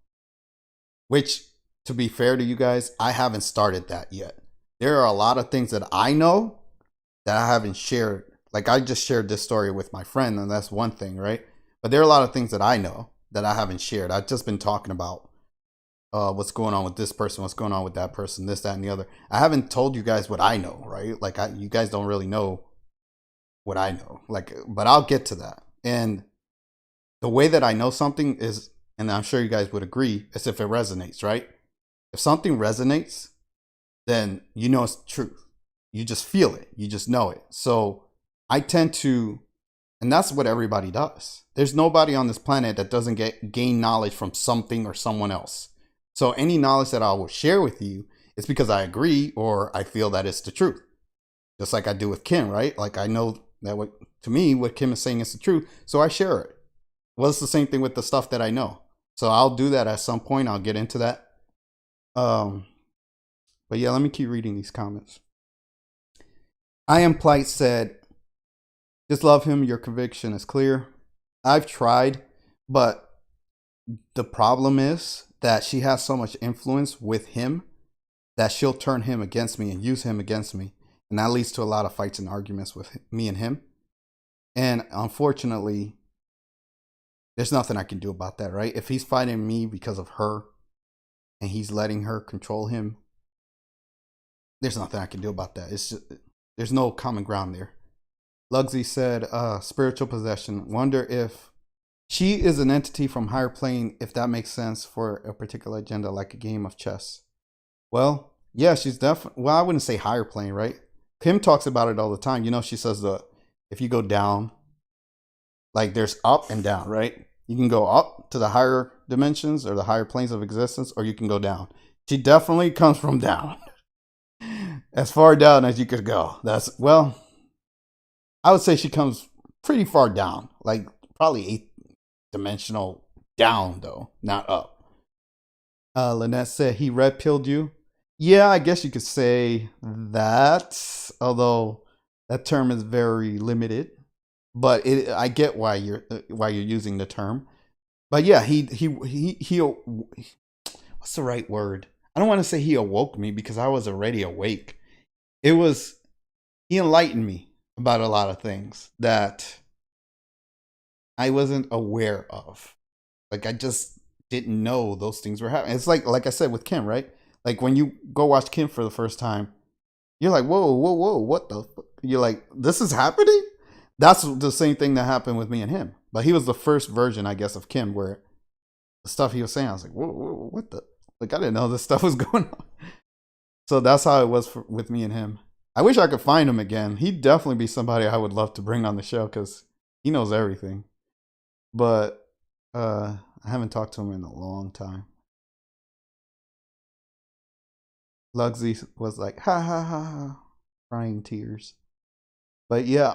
Which, to be fair to you guys, I haven't started that yet. there are a lot of things that I know that I haven't shared. Like I just shared this story with my friend, and that's one thing, right? But there are a lot of things that I know that I haven't shared. I've just been talking about what's going on with this person, what's going on with that person, this, that, and the other. I haven't told you guys what I know, right? Like you guys don't really know what I know. Like, but I'll get to that. And the way that I know something is, and I'm sure you guys would agree, is if it resonates, right? If something resonates, then you know it's the truth. You just feel it. You just know it. So I tend to, and that's what everybody does. There's nobody on this planet that doesn't gain knowledge from something or someone else. So any knowledge that I will share with you is because I agree or I feel that it's the truth. Just like I do with Kim, right? Like I know that to me, what Kim is saying is the truth. So I share it. Well, it's the same thing with the stuff that I know. So I'll do that at some point. I'll get into that. But yeah, let me keep reading these comments. I Am Plight said, just love him. Your conviction is clear. I've tried, but the problem is that she has so much influence with him that she'll turn him against me and use him against me. And that leads to a lot of fights and arguments with me and him. And unfortunately, there's nothing I can do about that, right? If he's fighting me because of her and he's letting her control him, there's nothing I can do about that. It's just, there's no common ground there. Lugsy said, spiritual possession. Wonder if she is an entity from higher plane, if that makes sense for a particular agenda, like a game of chess. Well, yeah, she's definitely, well, I wouldn't say higher plane, right? Kim talks about it all the time. You know, she says if you go down, like there's up and down, right? You can go up to the higher dimensions or the higher planes of existence, or you can go down. She definitely comes from down. As far down as you could go. That's, well, I would say she comes pretty far down, like probably 8th dimensional down, though, not up. Lynette said he red pilled you. Yeah, I guess you could say that, although that term is very limited. But I get why you're using the term. But yeah, he what's the right word? I don't want to say he awoke me because I was already awake. It was, he enlightened me about a lot of things that I wasn't aware of. Like I just didn't know those things were happening. It's like I said with Kim, right? Like when you go watch Kim for the first time, you're like, whoa, what the fuck? You're like, this is happening? That's the same thing that happened with me and him. But he was the first version, I guess, of Kim, where the stuff he was saying, I was like, whoa, what the? Like, I didn't know this stuff was going on. So that's how it was with me and him. I wish I could find him again. He'd definitely be somebody I would love to bring on the show because he knows everything. But I haven't talked to him in a long time. Lugsy was like, ha ha ha ha, crying tears. But yeah,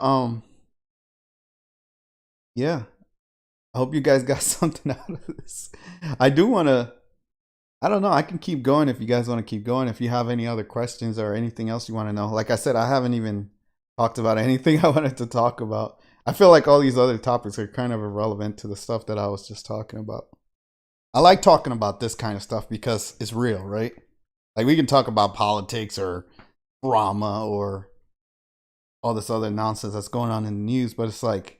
yeah. I hope you guys got something out of this. I do want to, I don't know, I can keep going if you guys want to keep going. If you have any other questions or anything else you want to know. Like I said, I haven't even talked about anything I wanted to talk about. I feel like all these other topics are kind of irrelevant to the stuff that I was just talking about. I like talking about this kind of stuff because it's real, right? Like we can talk about politics or drama or all this other nonsense that's going on in the news, but it's like,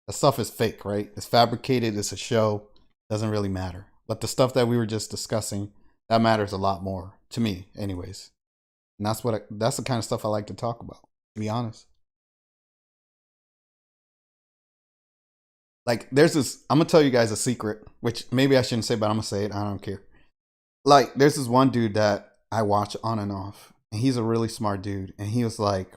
the stuff is fake, right? It's fabricated. It's a show. Doesn't really matter. But the stuff that we were just discussing, that matters a lot more to me, anyways. And that's that's the kind of stuff I like to talk about. To be honest, like there's this. I'm gonna tell you guys a secret, which maybe I shouldn't say, but I'm gonna say it. I don't care. Like there's this one dude that I watch on and off, and he's a really smart dude, and he was like,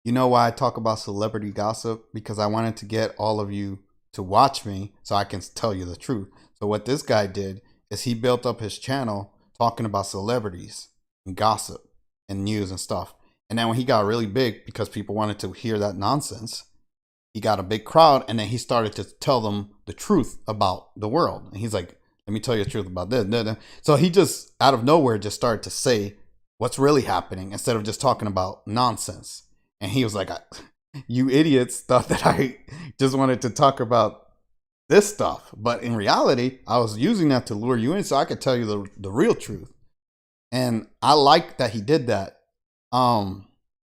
you know why I talk about celebrity gossip? Because I wanted to get all of you to watch me so I can tell you the truth. So what this guy did is he built up his channel talking about celebrities and gossip and news and stuff. And then when he got really big because people wanted to hear that nonsense, he got a big crowd and then he started to tell them the truth about the world. And he's like, let me tell you the truth about this. So he just out of nowhere just started to say what's really happening instead of just talking about nonsense. And he was like, you idiots thought that I just wanted to talk about this stuff. But in reality, I was using that to lure you in so I could tell you the real truth. And I like that he did that. Um,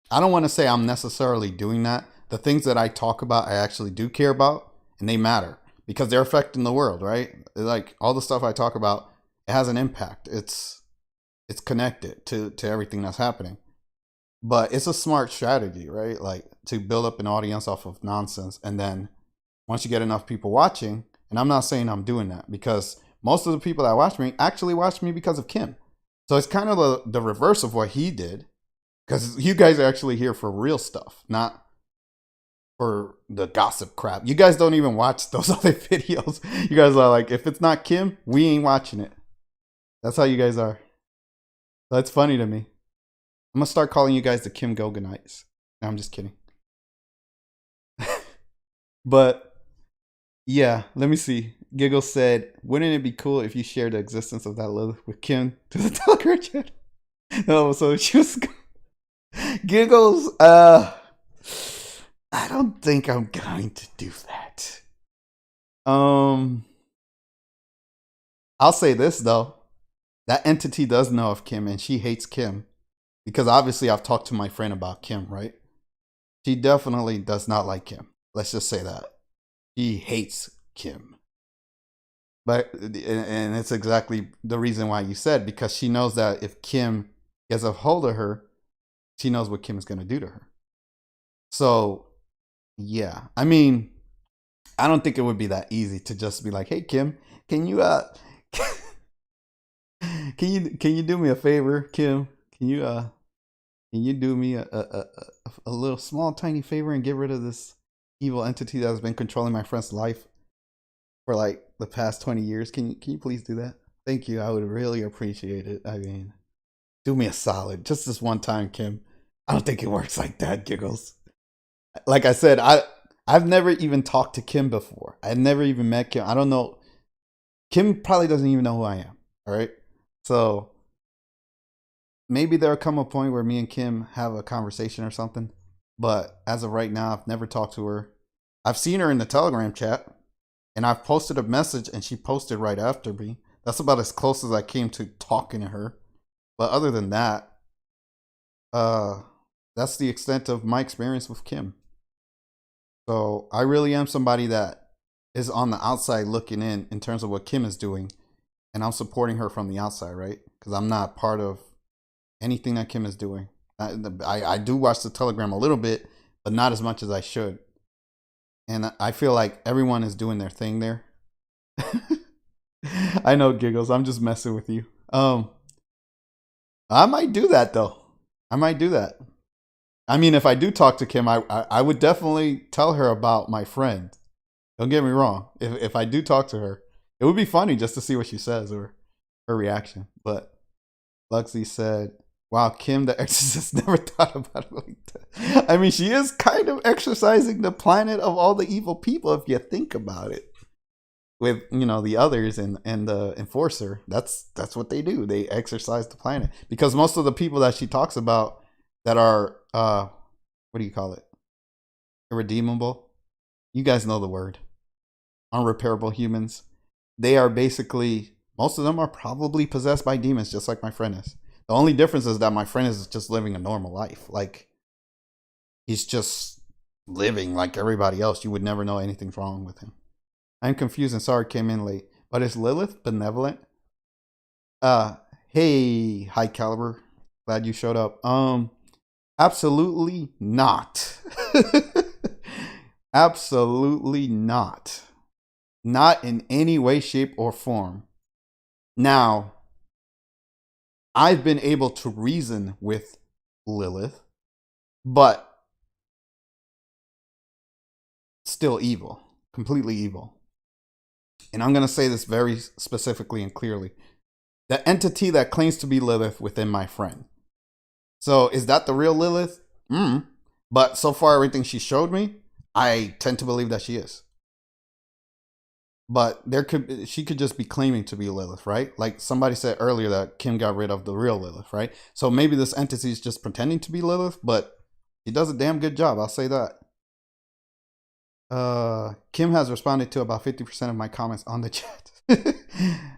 I don't want to say I'm necessarily doing that. The things that I talk about, I actually do care about, and they matter because they're affecting the world, right? Like all the stuff I talk about, it has an impact. It's connected to everything that's happening. But it's a smart strategy, right? Like to build up an audience off of nonsense, and then once you get enough people watching, and I'm not saying I'm doing that because most of the people that watch me actually watch me because of Kim. So it's kind of the reverse of what he did because you guys are actually here for real stuff, not for the gossip crap. You guys don't even watch those other videos. You guys are like, if it's not Kim, we ain't watching it. That's how you guys are. That's funny to me. I'm gonna start calling you guys the Kim Goganites. No, I'm just kidding. But yeah, let me see. Giggle said, "Wouldn't it be cool if you shared the existence of that Lilith with Kim to the Telegram chat?" No, so she was Giggles. I don't think I'm going to do that. I'll say this though. That entity does know of Kim and she hates Kim because obviously I've talked to my friend about Kim, right? She definitely does not like Kim. Let's just say that. She hates Kim. But and it's exactly the reason why you said because she knows that if Kim gets a hold of her, she knows what Kim is going to do to her. So, yeah. I mean, I don't think it would be that easy to just be like, "Hey Kim, can you can you do me a favor, Kim? Can you do me a little small tiny favor and get rid of this evil entity that has been controlling my friend's life for like the past 20 years? Can you please do that? Thank you. I would really appreciate it. I mean, do me a solid. Just this one time, Kim. I don't think it works like that, Giggles. Like I said, I've never even talked to Kim before. I've never even met Kim. I don't know. Kim probably doesn't even know who I am. All right. So maybe there'll come a point where me and Kim have a conversation or something. But as of right now, I've never talked to her. I've seen her in the Telegram chat, and I've posted a message, and she posted right after me. That's about as close as I came to talking to her. But other than that, uh, that's the extent of my experience with Kim. So I really am somebody that is on the outside looking in terms of what Kim is doing, and I'm supporting her from the outside, right? Because I'm not part of anything that Kim is doing. I do watch the Telegram a little bit, but not as much as I should. And I feel like everyone is doing their thing there. I know, Giggles. I'm just messing with you. I might do that though. I might do that. I mean, if I do talk to Kim, I would definitely tell her about my friend. Don't get me wrong. If I do talk to her, it would be funny just to see what she says or her reaction. But Luxie said, "Wow, Kim the Exorcist never thought about it like that." I mean, she is kind of exorcising the planet of all the evil people if you think about it. With the others and the enforcer, that's what they do. They exorcise the planet because most of the people that she talks about that are what do you call it? Irredeemable. You guys know the word. Unrepairable humans. They are basically, most of them are probably possessed by demons, just like my friend is. The only difference is that my friend is just living a normal life. Like, he's just living like everybody else. You would never know anything's wrong with him. I'm confused and sorry I came in late. But is Lilith benevolent? Hey, High Caliber. Glad you showed up. Absolutely not. Absolutely not. Not in any way, shape, or form. Now, I've been able to reason with Lilith, but still evil. Completely evil. And I'm going to say this very specifically and clearly. The entity that claims to be Lilith within my friend. So, is that the real Lilith? But so far, everything she showed me, I tend to believe that she is. But she could just be claiming to be Lilith, right? Like somebody said earlier that Kim got rid of the real Lilith, right? So maybe this entity is just pretending to be Lilith, but he does a damn good job. I'll say that. Kim has responded to about 50% of my comments on the chat.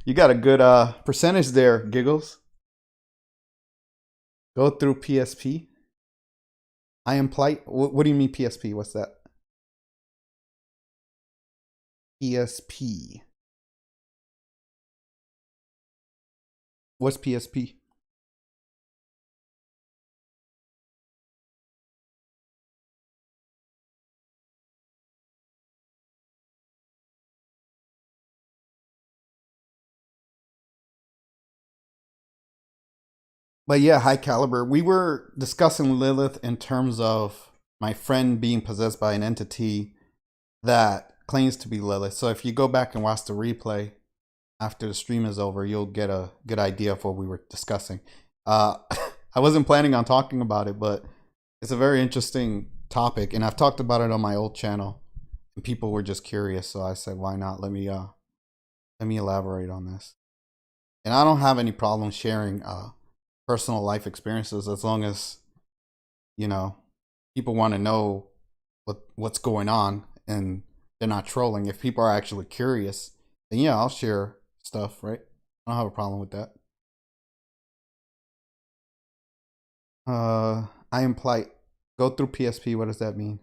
You got a good percentage there, Giggles. Go through PSP. I am plight. What do you mean PSP? What's that? PSP. What's PSP? But yeah, high caliber. We were discussing Lilith in terms of my friend being possessed by an entity that claims to be Lilith. So if you go back and watch the replay after the stream is over, you'll get a good idea of what we were discussing. Uh, I wasn't planning on talking about it, but it's a very interesting topic, and I've talked about it on my old channel, and people were just curious. So I said, why not? Let me elaborate on this. And I don't have any problem sharing personal life experiences as long as you know people want to know what's going on and they're not trolling. If people are actually curious, then yeah, I'll share stuff, right? I don't have a problem with that. I am plight. Go through PSP. What does that mean?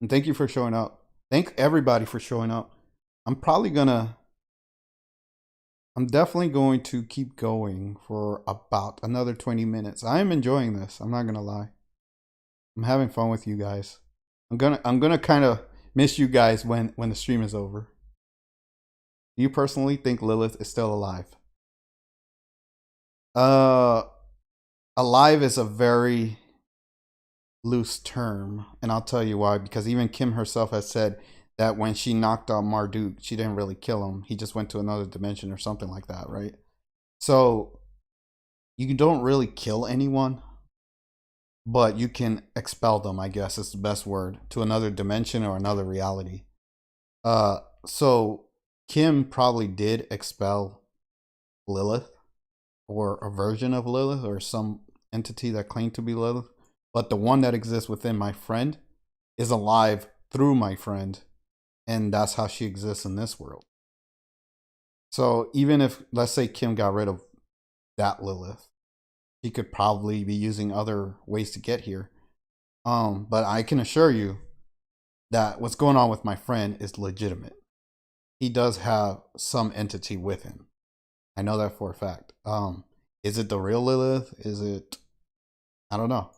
And thank you for showing up. Thank everybody for showing up. I'm probably gonna. I'm definitely going to keep going for about another 20 minutes. I am enjoying this. I'm not gonna lie. I'm having fun with you guys. I'm gonna kind of miss you guys when the stream is over. Do you personally think Lilith is still alive? Uh, alive is a very loose term, and I'll tell you why. Because even Kim herself has said that when she knocked out Marduk, she didn't really kill him. He just went to another dimension or something like that, right? So you don't really kill anyone, but you can expel them, I guess is the best word, to another dimension or another reality. So Kim probably did expel Lilith or a version of Lilith or some entity that claimed to be Lilith. But the one that exists within my friend is alive through my friend. And that's how she exists in this world. So even if, let's say, Kim got rid of that Lilith, she could probably be using other ways to get here. But I can assure you that what's going on with my friend is legitimate. He does have some entity with him. I know that for a fact. Is it the real Lilith? Is it? I don't know.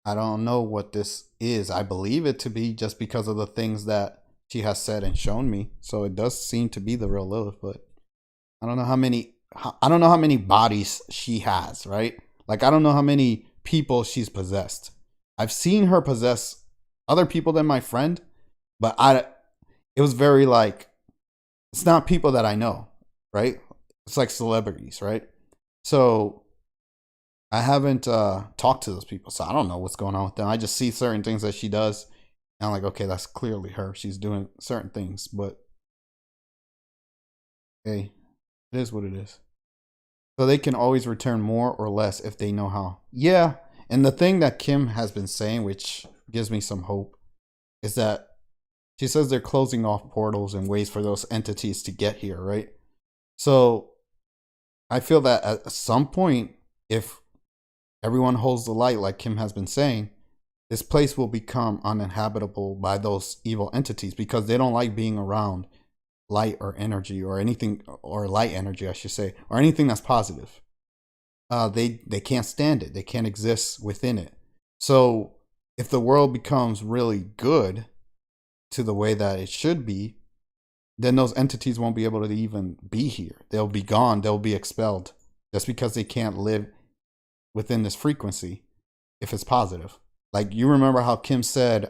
I don't know what this is. I believe it to be just because of the things that she has said and shown me. So it does seem to be the real Lilith, but I don't know how many. I don't know how many bodies she has. Right? Like I don't know how many people she's possessed. I've seen her possess other people than my friend, but it was very like it's not people that I know, right? It's like celebrities, right? So I haven't talked to those people, so I don't know what's going on with them. I just see certain things that she does, and I'm like, okay, that's clearly her. She's doing certain things, but hey, it is what it is. So they can always return more or less if they know how. Yeah, and the thing that Kim has been saying, which gives me some hope, is that she says they're closing off portals and ways for those entities to get here, right? So I feel that at some point, if everyone holds the light, like Kim has been saying, this place will become uninhabitable by those evil entities because they don't like being around light or energy or anything, or light energy, I should say, or anything that's positive. They can't stand it. They can't exist within it. So if the world becomes really good to the way that it should be, then those entities won't be able to even be here. They'll be gone. They'll be expelled just because they can't live within this frequency if it's positive. Like you remember how Kim said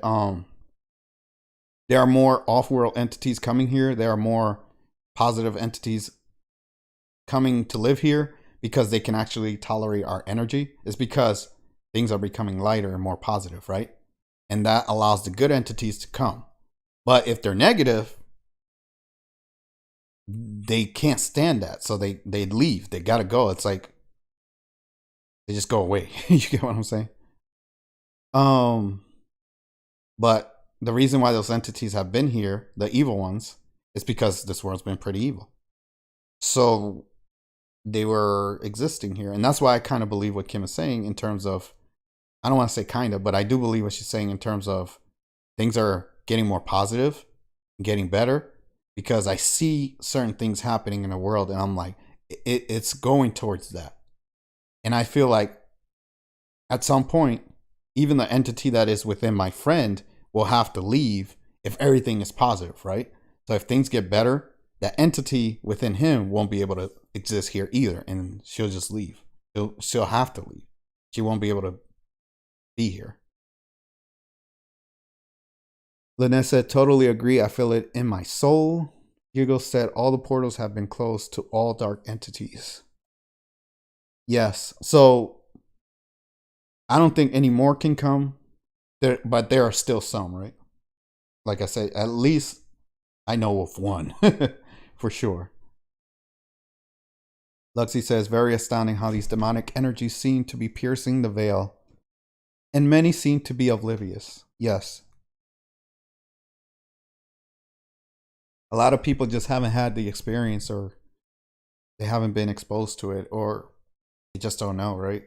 there are more off-world entities coming here. There are more positive entities coming to live here because they can actually tolerate our energy. It's because things are becoming lighter and more positive, right? And that allows the good entities to come. But if they're negative, they can't stand that. So they leave. They got to go. It's like they just go away. You get what I'm saying? But the reason why those entities have been here, the evil ones, is because this world's been pretty evil. So they were existing here. And that's why I kind of believe what Kim is saying in terms of, I don't want to say kind of, but I do believe what she's saying in terms of things are getting more positive, getting better, because I see certain things happening in the world and I'm like, it's going towards that. And I feel like at some point, even the entity that is within my friend will have to leave if everything is positive, right? So if things get better, that entity within him won't be able to exist here either, and she'll just leave. She'll have to leave. She won't be able to be here. Lynette said, totally agree. I feel it in my soul. Hugo said, all the portals have been closed to all dark entities. Yes. So I don't think any more can come, there, but there are still some, right? Like I said, at least I know of one for sure. Luxie says, very astounding how these demonic energies seem to be piercing the veil, and many seem to be oblivious. Yes. A lot of people just haven't had the experience, or they haven't been exposed to it, or they just don't know, right?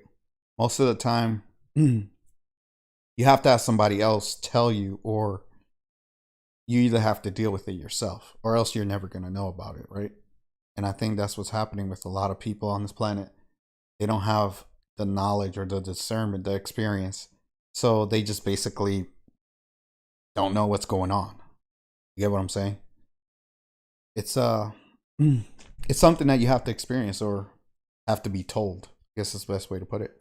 Most of the time, you have to have somebody else tell you, or you either have to deal with it yourself, or else you're never going to know about it, right? And I think that's what's happening with a lot of people on this planet. They don't have the knowledge or the discernment, the experience. So they just basically don't know what's going on. You get what I'm saying? It's it's something that you have to experience or have to be told. I guess is the best way to put it.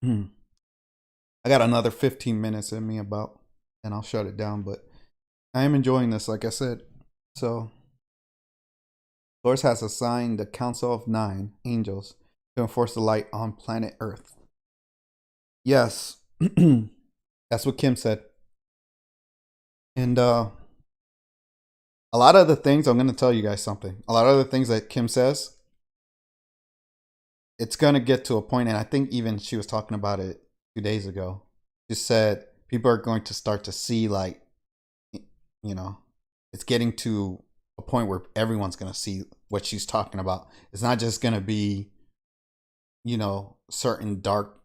I got another 15 minutes in me about, and I'll shut it down, but I am enjoying this, like I said. So Source has assigned the Council of 9 angels to enforce the light on planet Earth. Yes. That's what Kim said. And a lot of the things, I'm going to tell you guys something. A lot of the things that Kim says, it's going to get to a point, and I think even she was talking about it 2 days ago. She said people are going to start to see, like, you know, it's getting to a point where everyone's going to see what she's talking about. It's not just going to be, you know, certain dark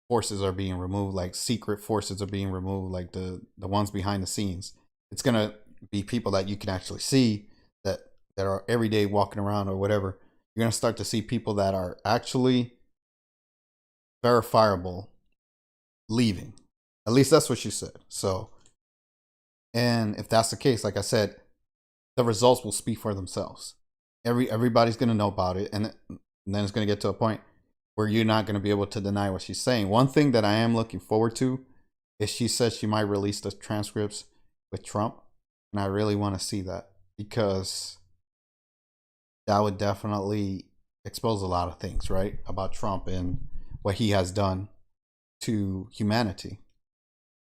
forces are being removed, like secret forces are being removed, like the ones behind the scenes. It's going to be people that you can actually see that are every day walking around or whatever. You're going to start to see people that are actually verifiable leaving. At least that's what she said. So, and if that's the case, like I said, the results will speak for themselves. Everybody's going to know about it, and then it's going to get to a point where you're not going to be able to deny what she's saying. One thing that I am looking forward to is she says she might release the transcripts with Trump, and I really want to see that, because that would definitely expose a lot of things, right, about Trump and what he has done to humanity.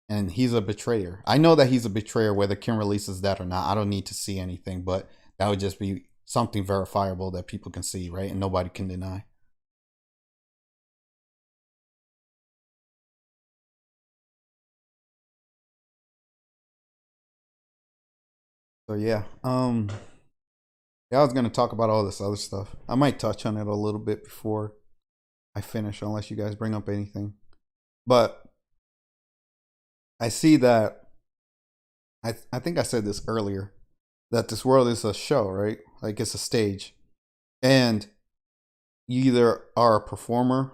And he's a betrayer. I know that he's a betrayer, whether Kim releases that or not. I don't need to see anything, but that would just be something verifiable that people can see, right? And nobody can deny. So yeah, yeah, I was gonna talk about all this other stuff. I might touch on it a little bit before I finish, unless you guys bring up anything. But I see that I think I said this earlier, that this world is a show, right? Like it's a stage. And you either are a performer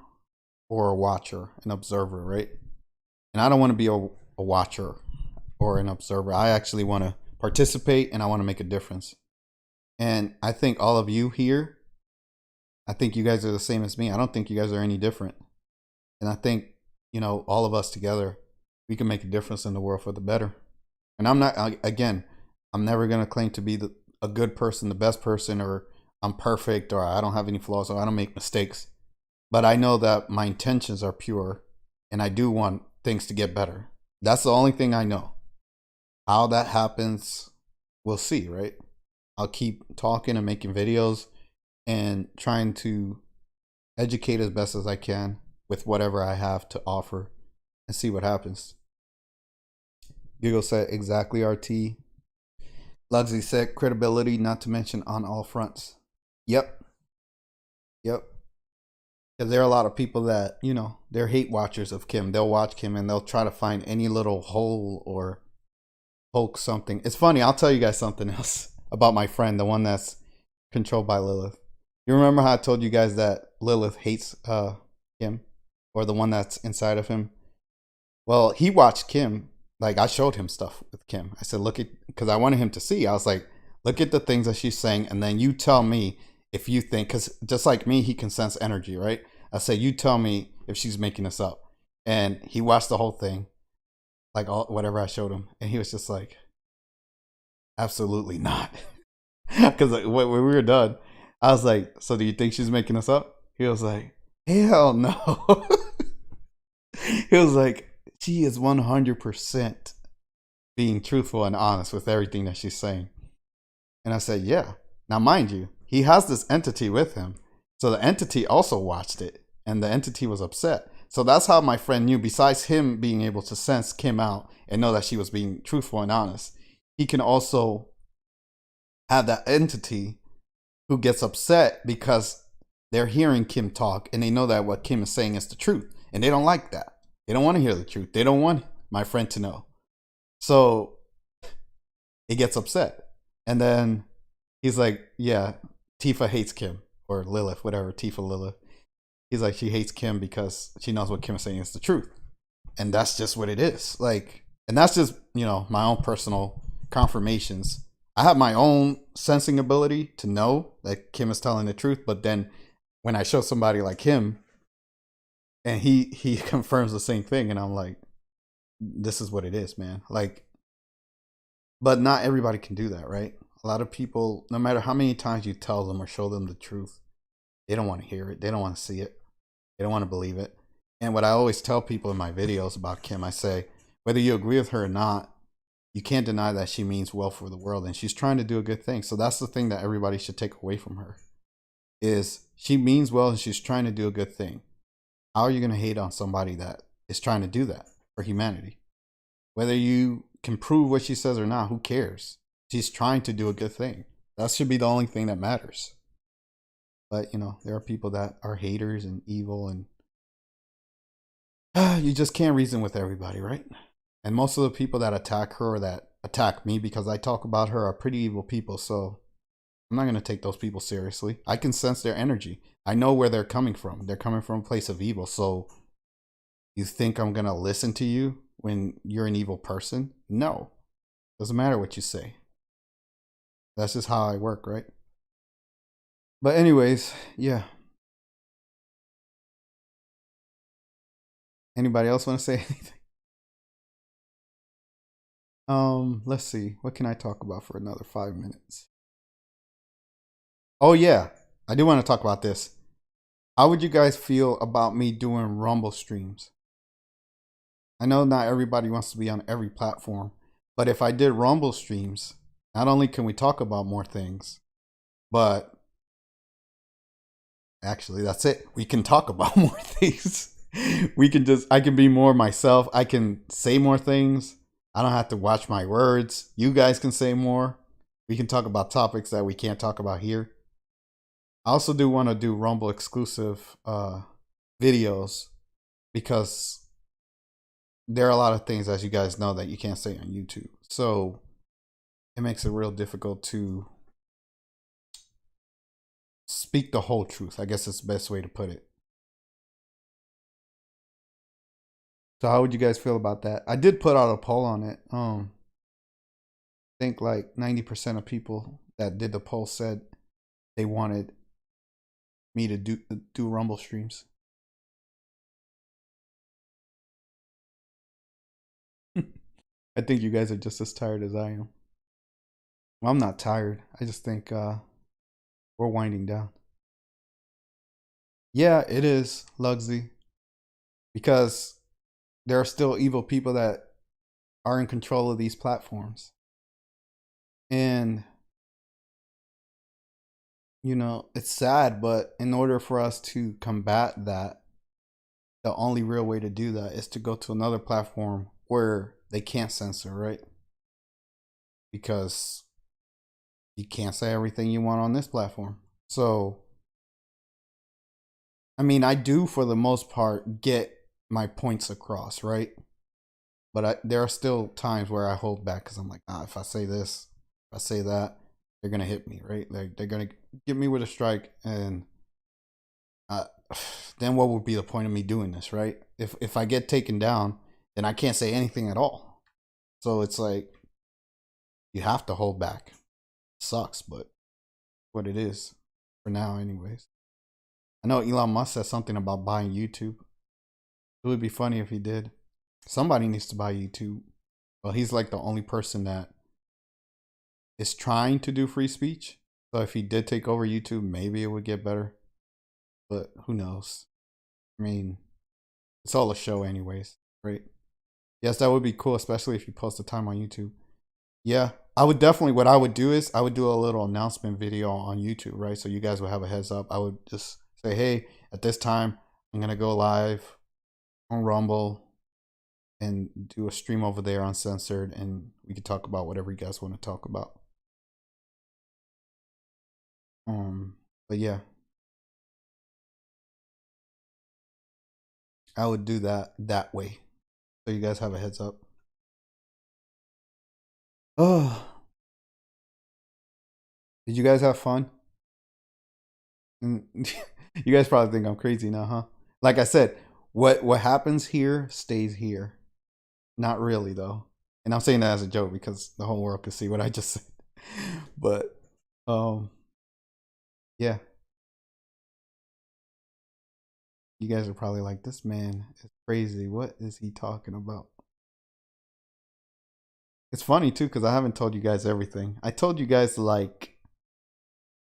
or a watcher, an observer, right? And I don't want to be a watcher or an observer. I actually want to participate, and I want to make a difference. And I think all of you here, I think you guys are the same as me. I don't think you guys are any different. And I think, you know, all of us together, we can make a difference in the world for the better. And I'm not, again, I'm never going to claim to be a good person, the best person, or I'm perfect, or I don't have any flaws, or I don't make mistakes. But I know that my intentions are pure, and I do want things to get better. That's the only thing I know. How that happens, we'll see, right? I'll keep talking and making videos and trying to educate as best as I can with whatever I have to offer, and see what happens. Google said, exactly, RT. Lugsy said, credibility, not to mention on all fronts. Yep. Yep. Because there are a lot of people that, they're hate watchers of Kim. They'll watch Kim and they'll try to find any little hole or poke something. It's funny. I'll tell you guys something else about my friend, the one that's controlled by Lilith. You remember how I told you guys that Lilith hates Kim, or the one that's inside of him? Well, he watched Kim. Like, I showed him stuff with Kim. I said, look at, because I wanted him to see. I was like, look at the things that she's saying, and then you tell me if you think, because just like me, he can sense energy, right? I said, you tell me if she's making this up. And he watched the whole thing, like all whatever I showed him, and he was just like, absolutely not. Because when we were done, I was like, so do you think she's making this up? He was like, hell no. He was like, she is 100% being truthful and honest with everything that she's saying. And I said, yeah. Now, mind you, he has this entity with him. So the entity also watched it, and the entity was upset. So that's how my friend knew, besides him being able to sense Kim out and know that she was being truthful and honest, he can also have that entity who gets upset because they're hearing Kim talk and they know that what Kim is saying is the truth. And they don't like that. They don't want to hear the truth. They don't want my friend to know. So he gets upset. And then he's like, yeah, Tifa hates Kim, or Lilith, whatever, Tifa Lilith. He's like, she hates Kim because she knows what Kim is saying is the truth. And that's just what it is. Like, and that's just, my own personal confirmations. I have my own sensing ability to know that Kim is telling the truth. But then when I show somebody like him and he confirms the same thing, and I'm like, this is what it is, man. Like, but not everybody can do that, right? A lot of people, no matter how many times you tell them or show them the truth, they don't want to hear it. They don't want to see it. They don't want to believe it. And what I always tell people in my videos about Kim, I say, whether you agree with her or not, you can't deny that she means well for the world, and she's trying to do a good thing. So that's the thing that everybody should take away from her, is she means well and she's trying to do a good thing. How are you going to hate on somebody that is trying to do that for humanity? Whether you can prove what she says or not, who cares? She's trying to do a good thing. That should be the only thing that matters. But, there are people that are haters and evil, and you just can't reason with everybody, right? And most of the people that attack her or that attack me because I talk about her are pretty evil people. So I'm not going to take those people seriously. I can sense their energy. I know where they're coming from. They're coming from a place of evil. So you think I'm going to listen to you when you're an evil person? No. Doesn't matter what you say. That's just how I work, right? But anyways, yeah. Anybody else want to say anything? Let's see. What can I talk about for another 5 minutes? Oh yeah, I do want to talk about this. How would you guys feel about me doing Rumble streams? I know not everybody wants to be on every platform, but if I did Rumble streams, not only can we talk about more things, but actually that's it. We can talk about more things. I can be more myself. I can say more things. I don't have to watch my words. You guys can say more. We can talk about topics that we can't talk about here. I also do want to do Rumble exclusive videos, because there are a lot of things, as you guys know, that you can't say on YouTube. So it makes it real difficult to speak the whole truth. I guess that's the best way to put it. So how would you guys feel about that? I did put out a poll on it. I think like 90% of people that did the poll said they wanted me to do Rumble streams. I think you guys are just as tired as I am. Well, I'm not tired. I just think we're winding down. Yeah, it is, Lugsy. Because there are still evil people that are in control of these platforms. And, it's sad, but in order for us to combat that, the only real way to do that is to go to another platform where they can't censor, right? Because you can't say everything you want on this platform. So, I mean, I do for the most part get my points across, right? But there are still times where I hold back because I'm like, if I say this, if I say that, they're gonna hit me, right? They're gonna get me with a strike, and uh, then what would be the point of me doing this, right? If I get taken down, then I can't say anything at all. So it's like you have to hold back. It sucks, but what it is for now, anyways. I know Elon Musk said something about buying YouTube. It would be funny if he did. Somebody needs to buy YouTube. Well, he's like the only person that is trying to do free speech. So if he did take over YouTube, maybe it would get better. But who knows? I mean, it's all a show, anyways, right? Yes, that would be cool, especially if you post the time on YouTube. Yeah, I would definitely. What I would do is I would do a little announcement video on YouTube, right? So you guys would have a heads up. I would just say, hey, at this time, I'm gonna go live on Rumble and do a stream over there uncensored, and we could talk about whatever you guys want to talk about. But yeah, I would do that way, so you guys have a heads up. Oh, did you guys have fun? You guys probably think I'm crazy now, huh? Like I said, what happens here stays here. Not really though, and I'm saying that as a joke because the whole world could see what I just said. But um, yeah, you guys are probably like, this man is crazy. What is he talking about? It's funny too because I haven't told you guys everything. I told you guys like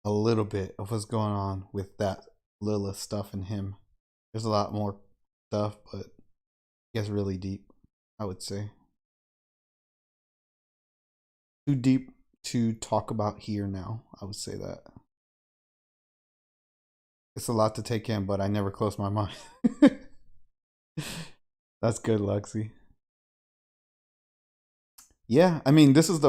a little bit of what's going on with that Lilith stuff and him. There's a lot more stuff, but it gets really deep, I would say. Too deep to talk about here now, I would say that. It's a lot to take in, but I never close my mind. That's good, Luxy. Yeah, I mean, this is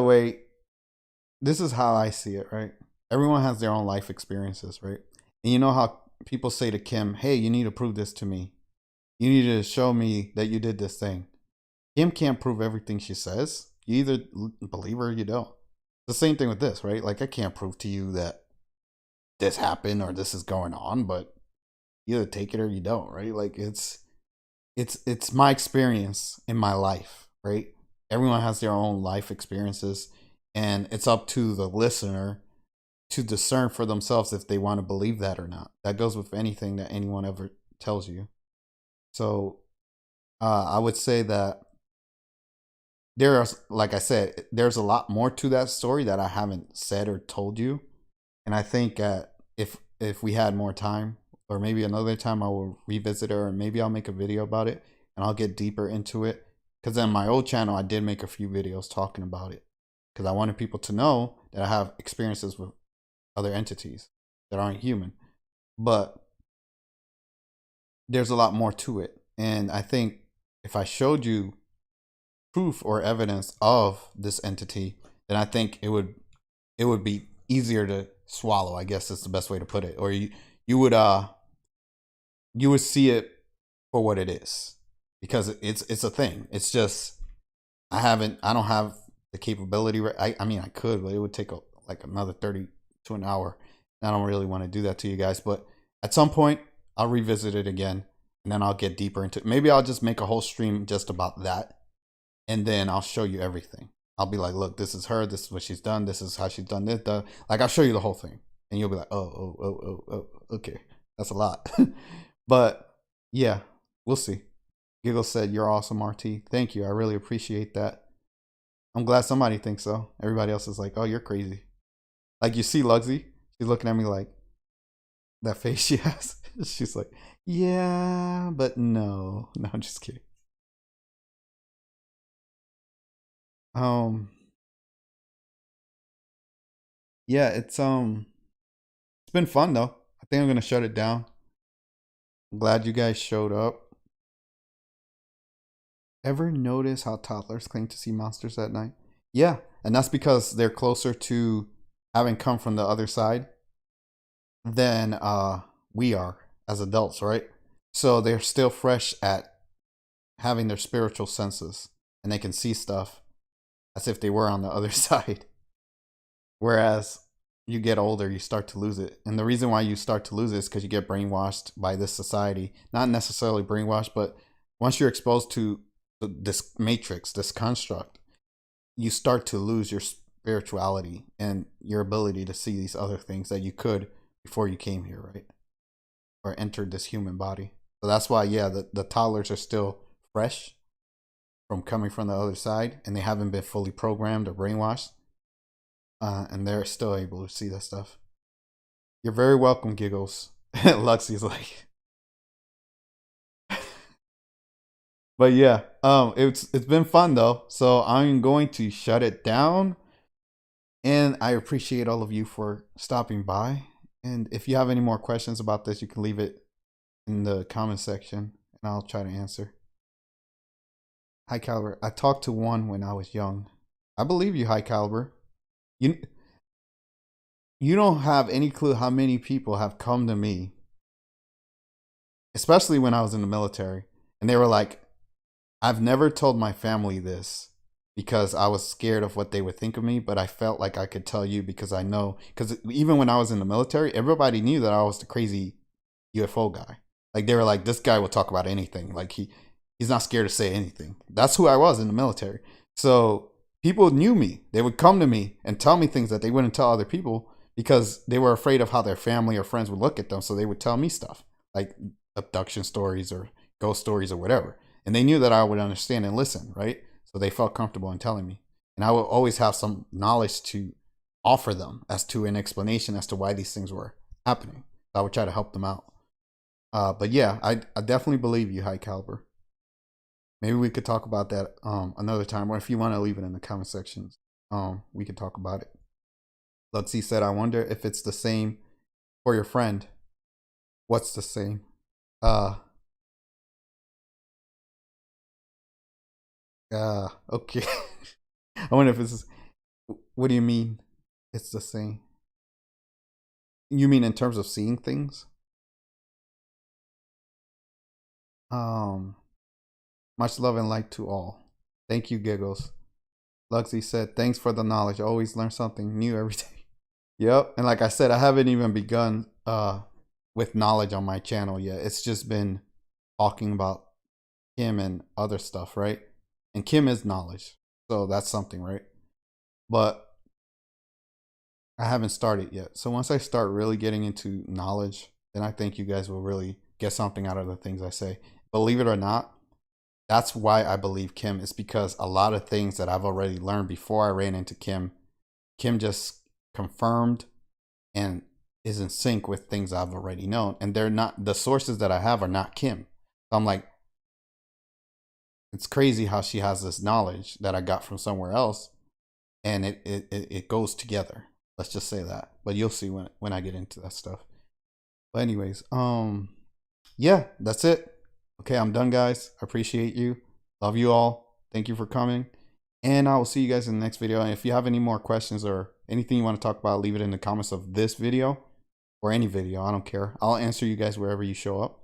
how I see it, right? Everyone has their own life experiences, right? And you know how people say to Kim, hey, you need to prove this to me. You need to show me that you did this thing. Kim can't prove everything she says. You either believe her or you don't. The same thing with this, right? Like, I can't prove to you that this happened or this is going on, but you either take it or you don't, right? Like, it's my experience in my life, right? Everyone has their own life experiences, and it's up to the listener to discern for themselves if they want to believe that or not. That goes with anything that anyone ever tells you. So I would say that like I said, there's a lot more to that story that I haven't said or told you, and I think if we had more time, or maybe another time, I will revisit it, or maybe I'll make a video about it and I'll get deeper into it. Because on my old channel, I did make a few videos talking about it because I wanted people to know that I have experiences with other entities that aren't human. But there's a lot more to it, and I think if I showed you proof or evidence of this entity, then I think it would be easier to swallow. I guess that's the best way to put it. Or you would you would see it for what it is, because it's a thing. It's just I don't have the capability. I mean I could, but it would take like another 30 to an hour. And I don't really want to do that to you guys, but at some point I'll revisit it again, and then I'll get deeper into it. Maybe I'll just make a whole stream just about that, and then I'll show you everything. I'll be like, look, this is her. This is what she's done. This is how she's done it. Like, I'll show you the whole thing, and you'll be like, oh, okay, that's a lot. But yeah, we'll see. Giggle said, "You're awesome, RT. Thank you. I really appreciate that. I'm glad somebody thinks so. Everybody else is like, oh, you're crazy. Like, you see Lugsy, she's looking at me like that face she has. She's like, yeah, but no, no, I'm just kidding. Um, yeah, it's been fun though. I think I'm gonna shut it down. I'm glad you guys showed up. Ever notice how toddlers claim to see monsters at night? Yeah, and that's because they're closer to having come from the other side. than we are as adults, right? So they're still fresh at having their spiritual senses, and they can see stuff as if they were on the other side. Whereas you get older, you start to lose it. And the reason why you start to lose it is because you get brainwashed by this society. Not necessarily brainwashed, but once you're exposed to this matrix, this construct, you start to lose your spirituality and your ability to see these other things that you could before you came here, right? Or entered this human body. So that's why, yeah, the toddlers are still fresh from coming from the other side, and they haven't been fully programmed or brainwashed. And they're still able to see that stuff. You're very welcome, Giggles. Luxie's like, but yeah, it's been fun though. So I'm going to shut it down, and I appreciate all of you for stopping by. And if you have any more questions about this, you can leave it in the comment section, and I'll try to answer. High Caliber, I talked to one when I was young. I believe you, High Caliber. You don't have any clue how many people have come to me, especially when I was in the military, and they were like, I've never told my family this because I was scared of what they would think of me, but I felt like I could tell you because I know, because even when I was in the military, everybody knew that I was the crazy UFO guy. Like they were like, this guy will talk about anything. Like he's not scared to say anything. That's who I was in the military. So people knew me. They would come to me and tell me things that they wouldn't tell other people because they were afraid of how their family or friends would look at them. So they would tell me stuff like abduction stories or ghost stories or whatever. And they knew that I would understand and listen, right? So they felt comfortable in telling me. And I would always have some knowledge to offer them as to an explanation as to why these things were happening. So I would try to help them out. But yeah, I definitely believe you, High Caliber. Maybe we could talk about that another time, or if you want to leave it in the comment sections, we could talk about it. Luxie said, I wonder if it's the same for your friend. What's the same? Okay. I wonder if it's, what do you mean it's the same? You mean in terms of seeing things? Much love and light to all. Thank you, Giggles. Luxie said, thanks for the knowledge. I always learn something new every day. Yep. And like I said, I haven't even begun with knowledge on my channel yet. It's just been talking about Kim and other stuff, right? And Kim is knowledge. So that's something, right? But I haven't started yet. So once I start really getting into knowledge, then I think you guys will really get something out of the things I say. Believe it or not, that's why I believe Kim. Is because a lot of things that I've already learned before I ran into Kim, Kim just confirmed and is in sync with things I've already known. And they're not, the sources that I have are not Kim. So I'm like, it's crazy how she has this knowledge that I got from somewhere else, and it goes together. Let's just say that. But you'll see when I get into that stuff. But anyways, yeah, that's it. Okay, I'm done, guys. I appreciate you. Love you all. Thank you for coming. And I will see you guys in the next video. And if you have any more questions or anything you want to talk about, leave it in the comments of this video or any video. I don't care. I'll answer you guys wherever you show up.